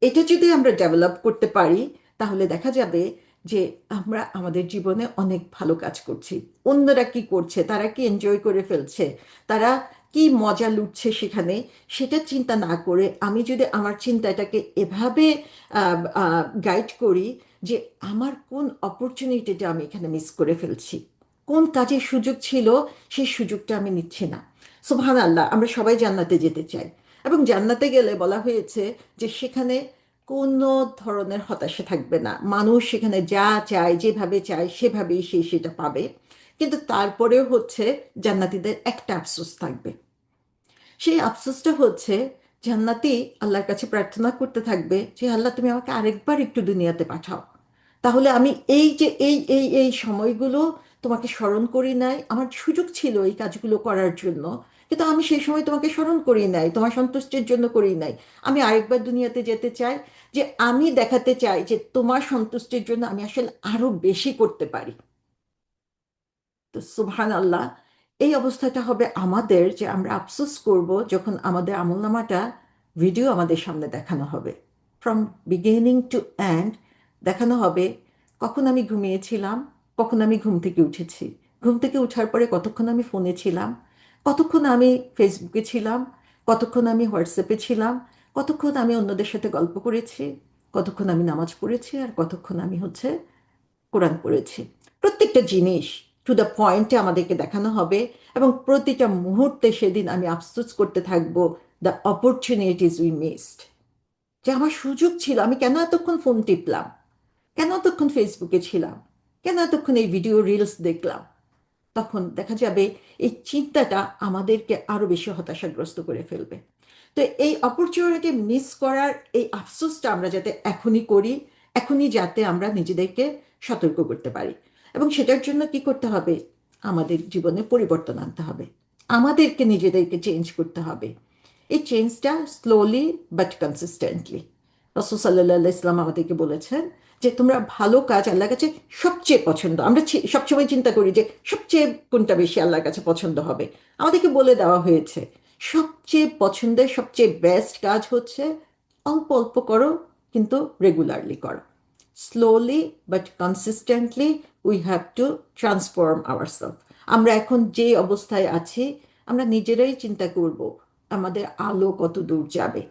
এটা যদি আমরা ডেভেলপ করতে পারি, তাহলে দেখা যাবে যে আমরা আমাদের জীবনে অনেক ভালো কাজ করছি। অন্যরা কি করছে, তারা কি এনজয় করে ফেলছে, তারা কি মজা লুটছে সেখানে, সেটা চিন্তা না করে আমি যদি আমার চিন্তাটাকে এভাবে গাইড করি যে আমার কোন অপরচুনিটিটা আমি এখানে মিস করে ফেলছি, কোন কাজের সুযোগ ছিল সেই সুযোগটা আমি নিচ্ছি না। সুবহানাল্লাহ, আমরা সবাই জান্নাতে যেতে চাই, এবং জান্নাতে গেলে বলা হয়েছে যে সেখানে কোনো ধরনের হতাশা থাকবে না, মানুষ সেখানে যা চায়, যেভাবে চায় সেভাবেই সে সেটা পাবে। কিন্তু তারপরেও হচ্ছে জান্নাতীদের একটা আফসোস থাকবে, সেই আফসোসটা হচ্ছে জান্নাতি আল্লাহর কাছে প্রার্থনা করতে থাকবে যে আল্লাহ তুমি আমাকে আরেকবার একটু দুনিয়াতে পাঠাও, তাহলে আমি এই যে এই সময়গুলো তোমাকে স্মরণ করি নাই, আমার সুযোগ ছিল এই কাজগুলো করার জন্য, কিন্তু আমি সেই সময় তোমাকে স্মরণ করি নাই, তোমার সন্তুষ্টির জন্য করি নাই। আমি আরেকবার দুনিয়াতে যেতে চাই, যে আমি দেখাতে চাই যে তোমার সন্তুষ্টির জন্য আমি আসলে আরো বেশি করতে পারি। তো সুবহান আল্লাহ, এই অবস্থাটা হবে আমাদের, যে আমরা আফসোস করব যখন আমাদের আমলনামাটা ভিডিও আমাদের সামনে দেখানো হবে, ফ্রম বিগিনিং টু এন্ড দেখানো হবে, কখন আমি ঘুমিয়েছিলাম, কখন আমি ঘুম থেকে উঠেছি, ঘুম থেকে উঠার পরে কতক্ষণ আমি ফোনে ছিলাম, কতক্ষণ আমি ফেসবুকে ছিলাম, কতক্ষণ আমি হোয়াটসঅ্যাপে ছিলাম, কতক্ষণ আমি অন্যদের সাথে গল্প করেছি, কতক্ষণ আমি নামাজ পড়েছি, আর কতক্ষণ আমি হচ্ছে কোরআন পড়েছি। প্রত্যেকটা জিনিস টু দ্য পয়েন্টে আমাদেরকে দেখানো হবে, এবং প্রতিটা মুহূর্তে সেদিন আমি আফসোস করতে থাকবো দ্য অপরচুনিটিজ উই মিসড, যে আমার সুযোগ ছিল, আমি কেন এতক্ষণ ফোন টিপলাম, কেন এতক্ষণ ফেসবুকে ছিলাম, কেন এতক্ষণ এই ভিডিও রিলস দেখলাম। তখন দেখা যাবে এই চিন্তাটা আমাদেরকে আরো বেশি হতাশাগ্রস্ত করে ফেলবে। তো এই অপরচুনিটি মিস করার এই আফসোসটা আমরা যাতে এখনই করি, এখনই যাতে আমরা নিজেদেরকে সতর্ক করতে পারি। এবং সেটার জন্য কি করতে হবে? আমাদের জীবনে পরিবর্তন আনতে হবে, আমাদেরকে নিজেদেরকে চেঞ্জ করতে হবে। এই চেঞ্জটা স্লোলি বাট কনসিস্টেন্টলি। রাসূল সাল্লাল্লাহু আলাইহি ইসলাম আমাদেরকে বলেছেন যে তোমরা ভালো কাজ আল্লাহর কাছে সবচেয়ে পছন্দ, আমরা সবসময় চিন্তা করি যে সবচেয়ে কোনটা বেশি আল্লাহর কাছে পছন্দ হবে। আমাদেরকে বলে দেওয়া হয়েছে সবচেয়ে পছন্দের, সবচেয়ে বেস্ট কাজ হচ্ছে অল্প অল্প করো, কিন্তু রেগুলারলি করো। Slowly but consistently we have to transform ourself. আমরা এখন যে অবস্থায় আছি, আমরা নিজেরাই চিন্তা করব আমাদের আলো কত দূর যাবে।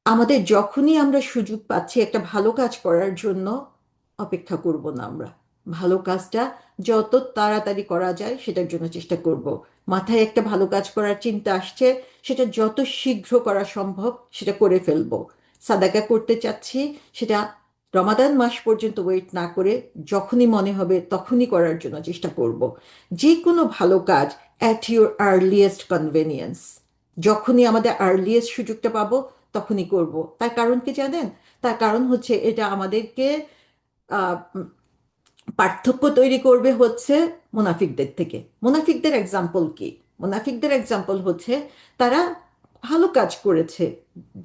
আমাদের যখনই আমরা সুযোগ পাচ্ছি একটা ভালো কাজ করার জন্য, অপেক্ষা করব না আমরা, ভালো কাজটা যত তাড়াতাড়ি করা যায় সেটার জন্য চেষ্টা করব। মাথায় একটা ভালো কাজ করার চিন্তা আসছে, সেটা যত শীঘ্র করা সম্ভব সেটা করে ফেলবো। সাদাকা করতে চাচ্ছি, সেটা রমাদান মাস পর্যন্ত ওয়েট না করে যখনই মনে হবে তখনই করার জন্য চেষ্টা করব। যে কোনো ভালো কাজ অ্যাট ইউর আর্লিয়েস্ট কনভেনিয়েন্স, যখনই আমাদের আর্লিয়েস্ট সুযোগটা পাবো তখনই করব। তার কারণ কি জানেন? তার কারণ হচ্ছে এটা আমাদেরকে পার্থক্য তৈরি করবে হচ্ছে মুনাফিকদের থেকে। মুনাফিকদের এক্সাম্পল কি? মুনাফিকদের এক্সাম্পল হচ্ছে তারা ভালো কাজ করেছে,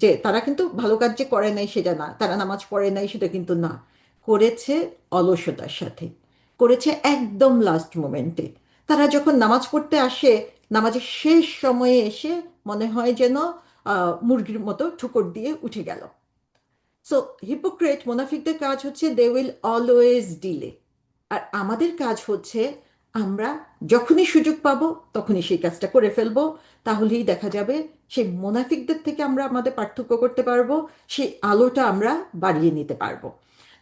যে তারা কিন্তু ভালো কাজ যে করে নাই সেটা না, তারা নামাজ পড়ে নাই সেটা কিন্তু না, করেছে অলসতার সাথে, করেছে একদম লাস্ট মোমেন্টে। তারা যখন নামাজ পড়তে আসে, নামাজের শেষ সময়ে এসে মনে হয় যেন মুরগির মতো ঠুকর দিয়ে উঠে গেল। সো হিপোক্রেট মুনাফিকদের কাজ হচ্ছে দে উইল অলওয়েজ ডিলে। আর আমাদের কাজ হচ্ছে আমরা যখনই সুযোগ পাবো তখনই সেই কাজটা করে ফেলবো। তাহলেই দেখা যাবে সেই মুনাফিকদের থেকে আমরা আমাদের পার্থক্য করতে পারবো, সেই আলোটা আমরা বাড়িয়ে নিতে পারবো।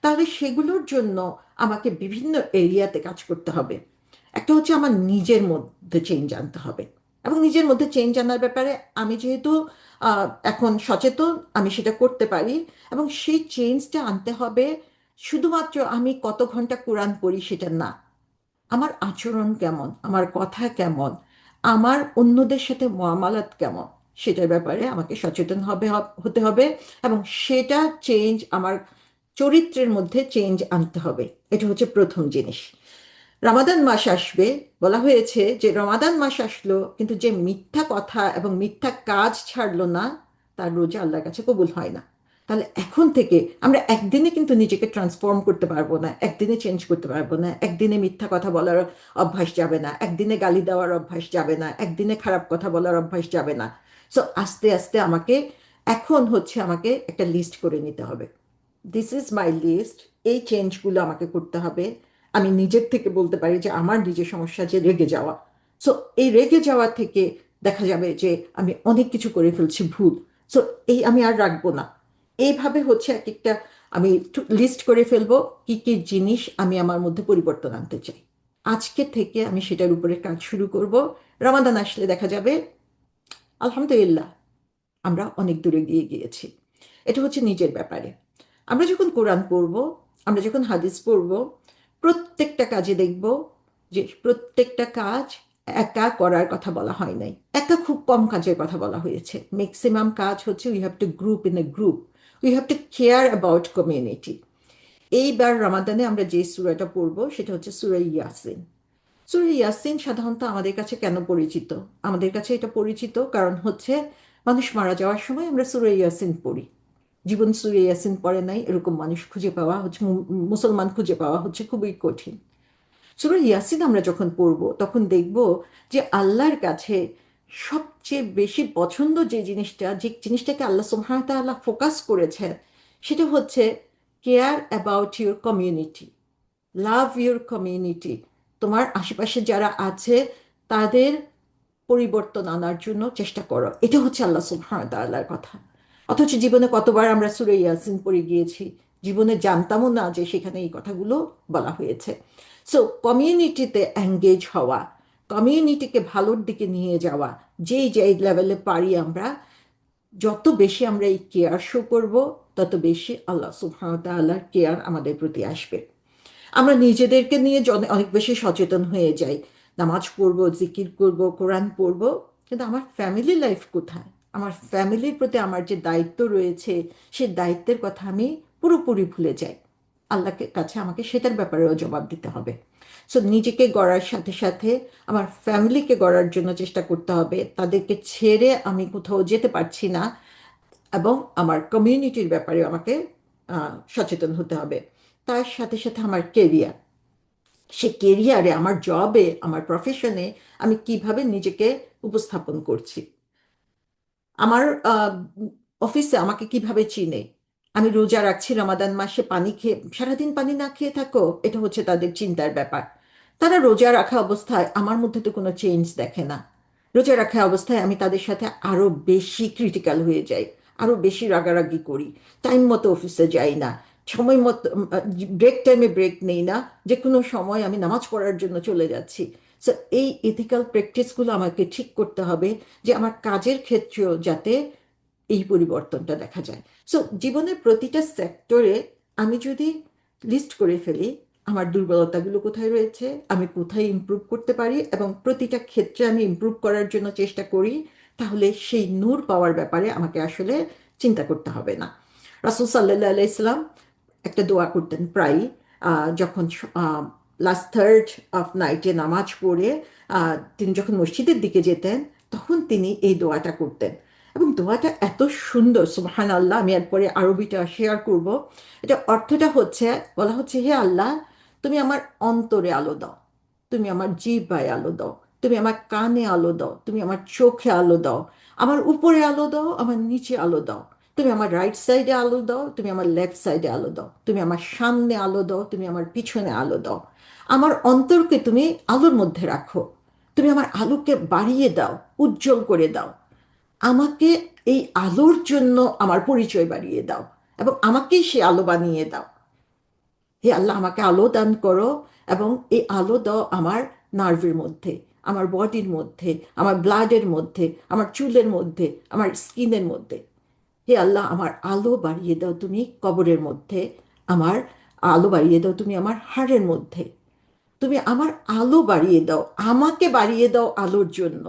তাহলে সেগুলোর জন্য আমাকে বিভিন্ন এরিয়াতে কাজ করতে হবে। একটা হচ্ছে আমার নিজের মধ্যে চেঞ্জ আনতে হবে, এবং নিজের মধ্যে চেঞ্জ আনার ব্যাপারে আমি যেহেতু এখন সচেতন, আমি সেটা করতে পারি। এবং সেই চেঞ্জটা আনতে হবে শুধুমাত্র আমি কত ঘন্টা কোরআন পড়ি সেটা না, আমার আচরণ কেমন, আমার কথা কেমন, আমার অন্যদের সাথে মুআমালাত কেমন, সেটার ব্যাপারে আমাকে সচেতন হতে হবে। এবং সেটা চেঞ্জ আমার চরিত্রের মধ্যে চেঞ্জ আনতে হবে। এটা হচ্ছে প্রথম জিনিস। রমাদান মাস আসবে, বলা হয়েছে যে রমাদান মাস আসলো কিন্তু যে মিথ্যা কথা এবং মিথ্যা কাজ ছাড়লো না, তার রোজা আল্লাহর কাছে কবুল হয় না। তাহলে এখন থেকে আমরা একদিনে কিন্তু নিজেকে ট্রান্সফর্ম করতে পারবো না, একদিনে চেঞ্জ করতে পারবো না, একদিনে মিথ্যা কথা বলার অভ্যাস যাবে না, একদিনে গালি দেওয়ার অভ্যাস যাবে না, একদিনে খারাপ কথা বলার অভ্যাস যাবে না। সো আস্তে আস্তে আমাকে এখন হচ্ছে আমাকে একটা লিস্ট করে নিতে হবে। This is my list. এই চেঞ্জগুলো আমাকে করতে হবে। আমি নিজের থেকে বলতে পারি যে আমার নিজের সমস্যা যে রেগে যাওয়া। সো এই রেগে যাওয়া থেকে দেখা যাবে যে আমি অনেক কিছু করে ফেলছি ভুল। সো এই আমি আর রাখবো না। এইভাবে হচ্ছে এক একটা আমি লিস্ট করে ফেলবো কি কি জিনিস আমি আমার মধ্যে পরিবর্তন আনতে চাই। আজকে থেকে আমি সেটার উপরে কাজ শুরু করব। রমাদান আসলে দেখা যাবে আলহামদুলিল্লাহ আমরা অনেক দূরে গিয়ে গিয়েছি। এটা হচ্ছে নিজের ব্যাপারে। আমরা যখন কোরআন পড়ব, আমরা যখন হাদিস পড়ব, প্রত্যেকটা কাজে দেখব যে প্রত্যেকটা কাজ একা করার কথা বলা হয় নাই, একা খুব কম কাজের কথা বলা হয়েছে। ম্যাক্সিমাম কাজ হচ্ছে we have to group in a group, we have to care about community. এইবার রমাদানে আমরা যে সূরাটা পড়বো সেটা হচ্ছে সূরা ইয়াসিন। সূরা ইয়াসিন সাধারণত আমাদের কাছে কেন পরিচিত? আমাদের কাছে এটা পরিচিত কারণ হচ্ছে মানুষ মারা যাওয়ার সময় আমরা সূরা ইয়াসিন পড়ি। জীবন সূরা ইয়াসিন পড়ে নাই এরকম মানুষ খুঁজে পাওয়া হচ্ছে, মুসলমান খুঁজে পাওয়া হচ্ছে খুবই কঠিন। সূরা ইয়াসিন আমরা যখন পড়ব তখন দেখব যে আল্লাহর কাছে সবচেয়ে বেশি পছন্দ যে জিনিসটা, যে জিনিসটাকে আল্লাহ সুবহানাহু ওয়া তাআলা ফোকাস করেছেন, সেটা হচ্ছে care about your community, love your community. তোমার আশেপাশে যারা আছে তাদের পরিবর্তন আনার জন্য চেষ্টা করো। এটা হচ্ছে আল্লাহ সুবহানাহু ওয়া তাআলার কথা। অথচ জীবনে কতবার আমরা সূরা ইয়াসিন পড়ে গিয়েছি, জীবনে জানতামও না যে সেখানে এই কথাগুলো বলা হয়েছে। সো কমিউনিটিতে এঙ্গেজ হওয়া, কমিউনিটিকে ভালোর দিকে নিয়ে যাওয়া, যেই যেই লেভেলে পারি আমরা, যত বেশি আমরা এই কেয়ার শো করব তত বেশি আল্লাহ সুবহানাহু ওয়া তাআলার কেয়ার আমাদের প্রতি আসবে। আমরা নিজেদেরকে নিয়ে অনেক বেশি সচেতন হয়ে যাই, নামাজ পড়বো, জিকির করব, কোরআন পড়বো, কিন্তু আমার ফ্যামিলি লাইফ কোথায়? আমার ফ্যামিলির প্রতি আমার যে দায়িত্ব রয়েছে সেই দায়িত্বের কথা আমি পুরোপুরি ভুলে যাই। আল্লাহকে কাছে আমাকে সেটার ব্যাপারেও জবাব দিতে হবে। সো নিজেকে গড়ার সাথে সাথে আমার ফ্যামিলিকে গড়ার জন্য চেষ্টা করতে হবে। তাদেরকে ছেড়ে আমি কোথাও যেতে পারছি না। এবং আমার কমিউনিটির ব্যাপারে আমাকে সচেতন হতে হবে। তার সাথে সাথে আমার কেরিয়ার, সে কেরিয়ারে, আমার জবে, আমার প্রফেশনে আমি কিভাবে নিজেকে উপস্থাপন করছি, আমার অফিসে আমাকে কিভাবে চিনে। আমি রোজা রাখছি রমাদান মাসে, পানি খেয়ে সারাদিন পানি না খেয়ে থাকো, এটা হচ্ছে তাদের চিন্তার ব্যাপার। তারা রোজা রাখা অবস্থায় আমার মধ্যে তো কোনো চেঞ্জ দেখে না। রোজা রাখা অবস্থায় আমি তাদের সাথে আরো বেশি ক্রিটিক্যাল হয়ে যাই, আরো বেশি রাগারাগি করি, টাইম মতো অফিসে যাই না, সময় মতো ব্রেক টাইমে ব্রেক নেই না, যে কোনো সময় আমি নামাজ পড়ার জন্য চলে যাচ্ছি। সো এই এথিক্যাল প্র্যাকটিসগুলো আমাকে ঠিক করতে হবে, যে আমার কাজের ক্ষেত্রেও যাতে এই পরিবর্তনটা দেখা যায়। সো জীবনের প্রতিটা সেক্টরে আমি যদি লিস্ট করে ফেলি আমার দুর্বলতাগুলো কোথায় রয়েছে, আমি কোথায় ইমপ্রুভ করতে পারি, এবং প্রতিটা ক্ষেত্রে আমি ইমপ্রুভ করার জন্য চেষ্টা করি, তাহলে সেই নূর পাওয়ার ব্যাপারে আমাকে আসলে চিন্তা করতে হবে না। রাসূল সাল্লাল্লাহু আলাইহি সাল্লাম একটা দোয়া করতেন প্রায়ই, যখন লাস্ট থার্ড অফ নাইটে নামাজ পড়ে তিনি যখন মসজিদের দিকে যেতেন, তখন তিনি এই দোয়াটা করতেন। এবং দোয়াটা এত সুন্দর, সুবহান আল্লাহ, আমি এরপরে আরবিটা শেয়ার করব। এটা অর্থটা হচ্ছে, বলা হচ্ছে, হে আল্লাহ, তুমি আমার অন্তরে আলো দাও, তুমি আমার জিহ্বায় আলো দাও, তুমি আমার কানে আলো দাও, তুমি আমার চোখে আলো দাও, আমার উপরে আলো দাও, আমার নিচে আলো দাও, তুমি আমার রাইট সাইডে আলো দাও, তুমি আমার লেফট সাইডে আলো দাও, তুমি আমার সামনে আলো দাও, তুমি আমার পিছনে আলো দাও, আমার অন্তরকে তুমি আলোর মধ্যে রাখো, তুমি আমার আলোকে বাড়িয়ে দাও, উজ্জ্বল করে দাও, আমাকে এই আলোর জন্য আমার পরিচয় বাড়িয়ে দাও, এবং আমাকেই সে আলো বানিয়ে দাও। হে আল্লাহ, আমাকে আলো দান করো, এবং এই আলো দাও আমার নার্ভের মধ্যে, আমার বডির মধ্যে, আমার ব্লাডের মধ্যে, আমার চুলের মধ্যে, আমার স্কিনের মধ্যে। হে আল্লাহ, আমার আলো বাড়িয়ে দাও তুমি কবরের মধ্যে, আমার আলো বাড়িয়ে দাও তুমি আমার হাড়ের মধ্যে, তুমি আমার আলো বাড়িয়ে দাও, আমাকে বাড়িয়ে দাও আলোর জন্য,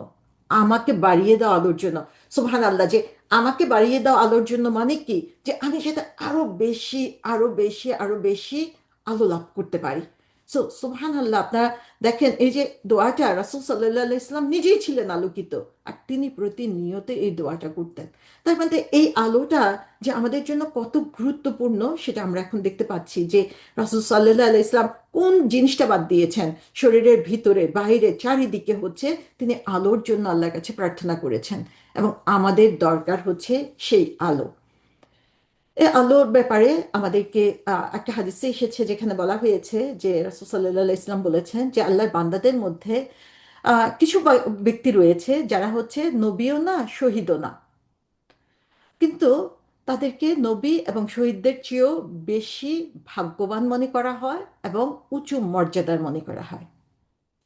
আমাকে বাড়িয়ে দাও আলোর জন্য। সুবহান আল্লাহ, যে আমাকে বাড়িয়ে দাও আলোর জন্য মানে কি, যে আমি সেটা আরো বেশি, আরো বেশি, আরো বেশি আলো লাভ করতে পারি। সো সুবহান আল্লাহ, আপনারা দেখেন এই যে দোয়াটা, রাসূল সাল্লাল্লাহু আলাইহি ওয়াসাল্লাম নিজেই ছিলেন আলোকিত, আর তিনি প্রতিনিয়ত এই দোয়াটা করতেন। তার মানে এই আলোটা যে আমাদের জন্য কত গুরুত্বপূর্ণ, সেটা আমরা এখন দেখতে পাচ্ছি যে রাসূল সাল্লাল্লাহু আলাইহি ওয়াসাল্লাম কোন জিনিসটা বাদ দিয়েছেন, শরীরের ভিতরে বাইরে চারিদিকে হচ্ছে তিনি আলোর জন্য আল্লাহর কাছে প্রার্থনা করেছেন, এবং আমাদের দরকার হচ্ছে সেই আলো। এই আলোর ব্যাপারে আমাদেরকে একটা হাদিসে এসেছে, যেখানে বলা হয়েছে যে রাসূল সাল্লাল্লাহু আলাইহি ওয়াসাল্লাম বলেছেন যে আল্লাহর বান্দাদের মধ্যে কিছু ব্যক্তি রয়েছে যারা হচ্ছে নবীও না, শহীদও না, কিন্তু তাদেরকে নবী এবং শহীদদের চেয়েও বেশি ভাগ্যবান মনে করা হয় এবং উঁচু মর্যাদার মনে করা হয়।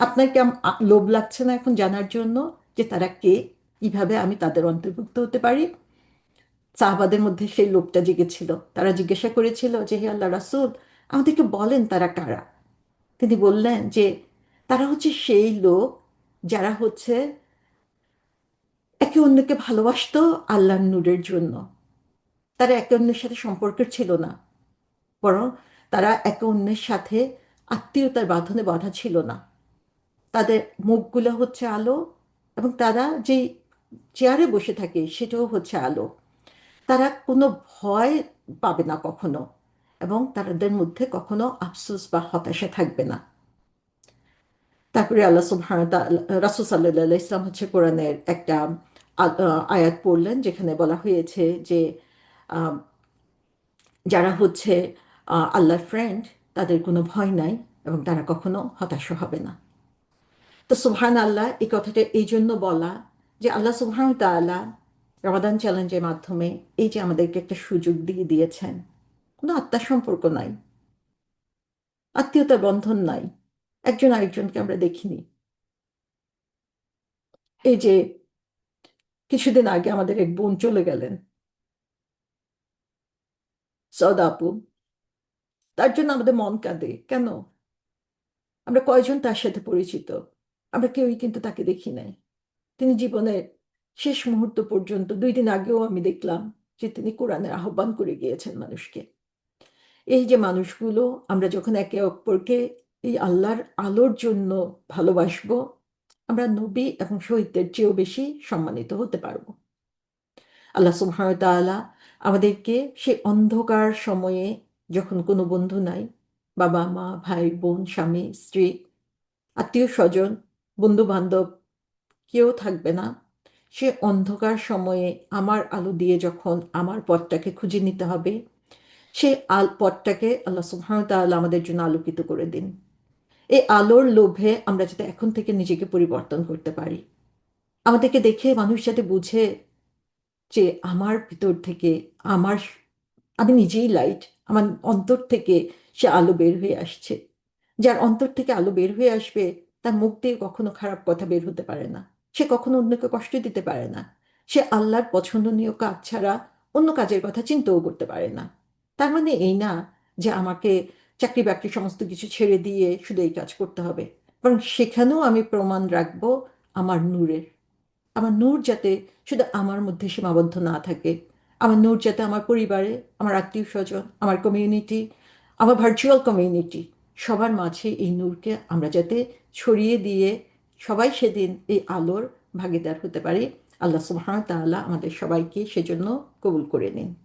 আপনার কি লোভ লাগছে না এখন জানার জন্য যে তারা কে, কিভাবে আমি তাদের অন্তর্ভুক্ত হতে পারি? সাহাবাদের মধ্যে সেই লোভটা জেগেছিল, তারা জিজ্ঞাসা করেছিল যে হে আল্লাহ রাসূল, আমাদেরকে বলেন তারা কারা। তিনি বললেন যে তারা হচ্ছে সেই লোক যারা হচ্ছে একে অন্যকে ভালোবাসতো আল্লাহর নূরের জন্য। তারা একে অন্যের সাথে সম্পর্কের ছিল না, বরং তারা একে অন্যের সাথে আত্মীয়তার বাঁধনে বাঁধা ছিল না। তাদের মুখগুলো হচ্ছে আলো, এবং তারা যেই চেয়ারে বসে থাকে সেটাও হচ্ছে আলো। তারা কোনো ভয় পাবে না কখনো, এবং তাদের মধ্যে কখনো আফসোস বা হতাশা থাকবে না। তারপরে আল্লাহ সুবহানাহু ওয়া তাআলা, রাসূল সাল্লাল্লাহু আলাইহি ওয়াসাল্লাম হচ্ছে কোরআনের একটা আয়াত পড়লেন, যেখানে বলা হয়েছে যে আহ, যারা হচ্ছে আল্লাহর ফ্রেন্ড, তাদের কোনো ভয় নাই, এবং তারা কখনো হতাশ হবে না। তো সুবহান আল্লাহ, এই কথাটা এই জন্য বলা যে আল্লাহ সুবহানাহু ওয়া তাআলা রমাদান চ্যালেঞ্জের মাধ্যমে এই যে আমাদেরকে একটা সুযোগ দিয়ে দিয়েছেন, কোনো আত্মার সম্পর্ক নাই, আত্মীয়তার বন্ধন নাই, একজন আরেকজনকে আমরা দেখিনি। এই যে কিছুদিন আগে আমাদের এক বোন চলে গেলেন, সৌদা আপু, তার জন্য আমাদের মন কাঁদে কেন? আমরা কয়জন তার সাথে পরিচিত? আমরা কেউই কিন্তু তাকে দেখি নাই। তিনি জীবনের শেষ মুহূর্ত পর্যন্ত, 2 দিন আগেও আমি দেখলাম যে তিনি কোরআনের আহ্বান করে গিয়েছেন মানুষকে। এই যে মানুষগুলো, আমরা যখন একে অপরকে এই আল্লাহর আলোর জন্য ভালোবাসবো, আমরা নবী এবং শহীদদের চেয়েও বেশি সম্মানিত হতে পারবো। আল্লাহ সুবহানাহু ওয়া তাআলা আমাদেরকে সেই অন্ধকার সময়ে, যখন কোনো বন্ধু নাই, বাবা মা ভাই বোন স্বামী স্ত্রী আত্মীয় স্বজন বন্ধু বান্ধব কেউ থাকবে না, সে অন্ধকার সময়ে আমার আলো দিয়ে যখন আমার পথটাকে খুঁজে নিতে হবে, সেই পথটাকে আল্লাহ সুবহানাহু ওয়া তাআলা আমাদের জন্য আলোকিত করে দিন। এই আলোর লোভে আমরা যাতে এখন থেকে নিজেকে পরিবর্তন করতে পারি, আমাদেরকে দেখে মানুষ যাতে বুঝে যে আমার ভিতর থেকে, আমার, আমি নিজেই লাইট, আমার অন্তর থেকে সে আলো বের হয়ে আসছে। যার অন্তর থেকে আলো বের হয়ে আসবে, তার মুখ দিয়ে কখনো খারাপ কথা বের হতে পারে না, সে কখনো অন্যকে কষ্ট দিতে পারে না, সে আল্লাহর পছন্দনীয় কাজ ছাড়া অন্য কাজের কথা চিন্তাও করতে পারে না। তার মানে এই না যে আমাকে চাকরি বাকরি সমস্ত কিছু ছেড়ে দিয়ে শুধু এই কাজ করতে হবে, বরং সেখানেও আমি প্রমাণ রাখবো আমার নূরের। আমার নূর যাতে শুধু আমার মধ্যে সীমাবদ্ধ না থাকে, আমার নূর যাতে আমার পরিবারে, আমার আত্মীয় স্বজন, আমার কমিউনিটি, আমার ভার্চুয়াল কমিউনিটি, সবার মাঝে এই নূরকে আমরা যাতে ছড়িয়ে দিয়ে সবাই সেদিন এই আলোর ভাগীদার হতে পারি। আল্লাহ সুবহানাহু ওয়া তাআলা আমাদের সবাইকে সেজন্য কবুল করে নিন।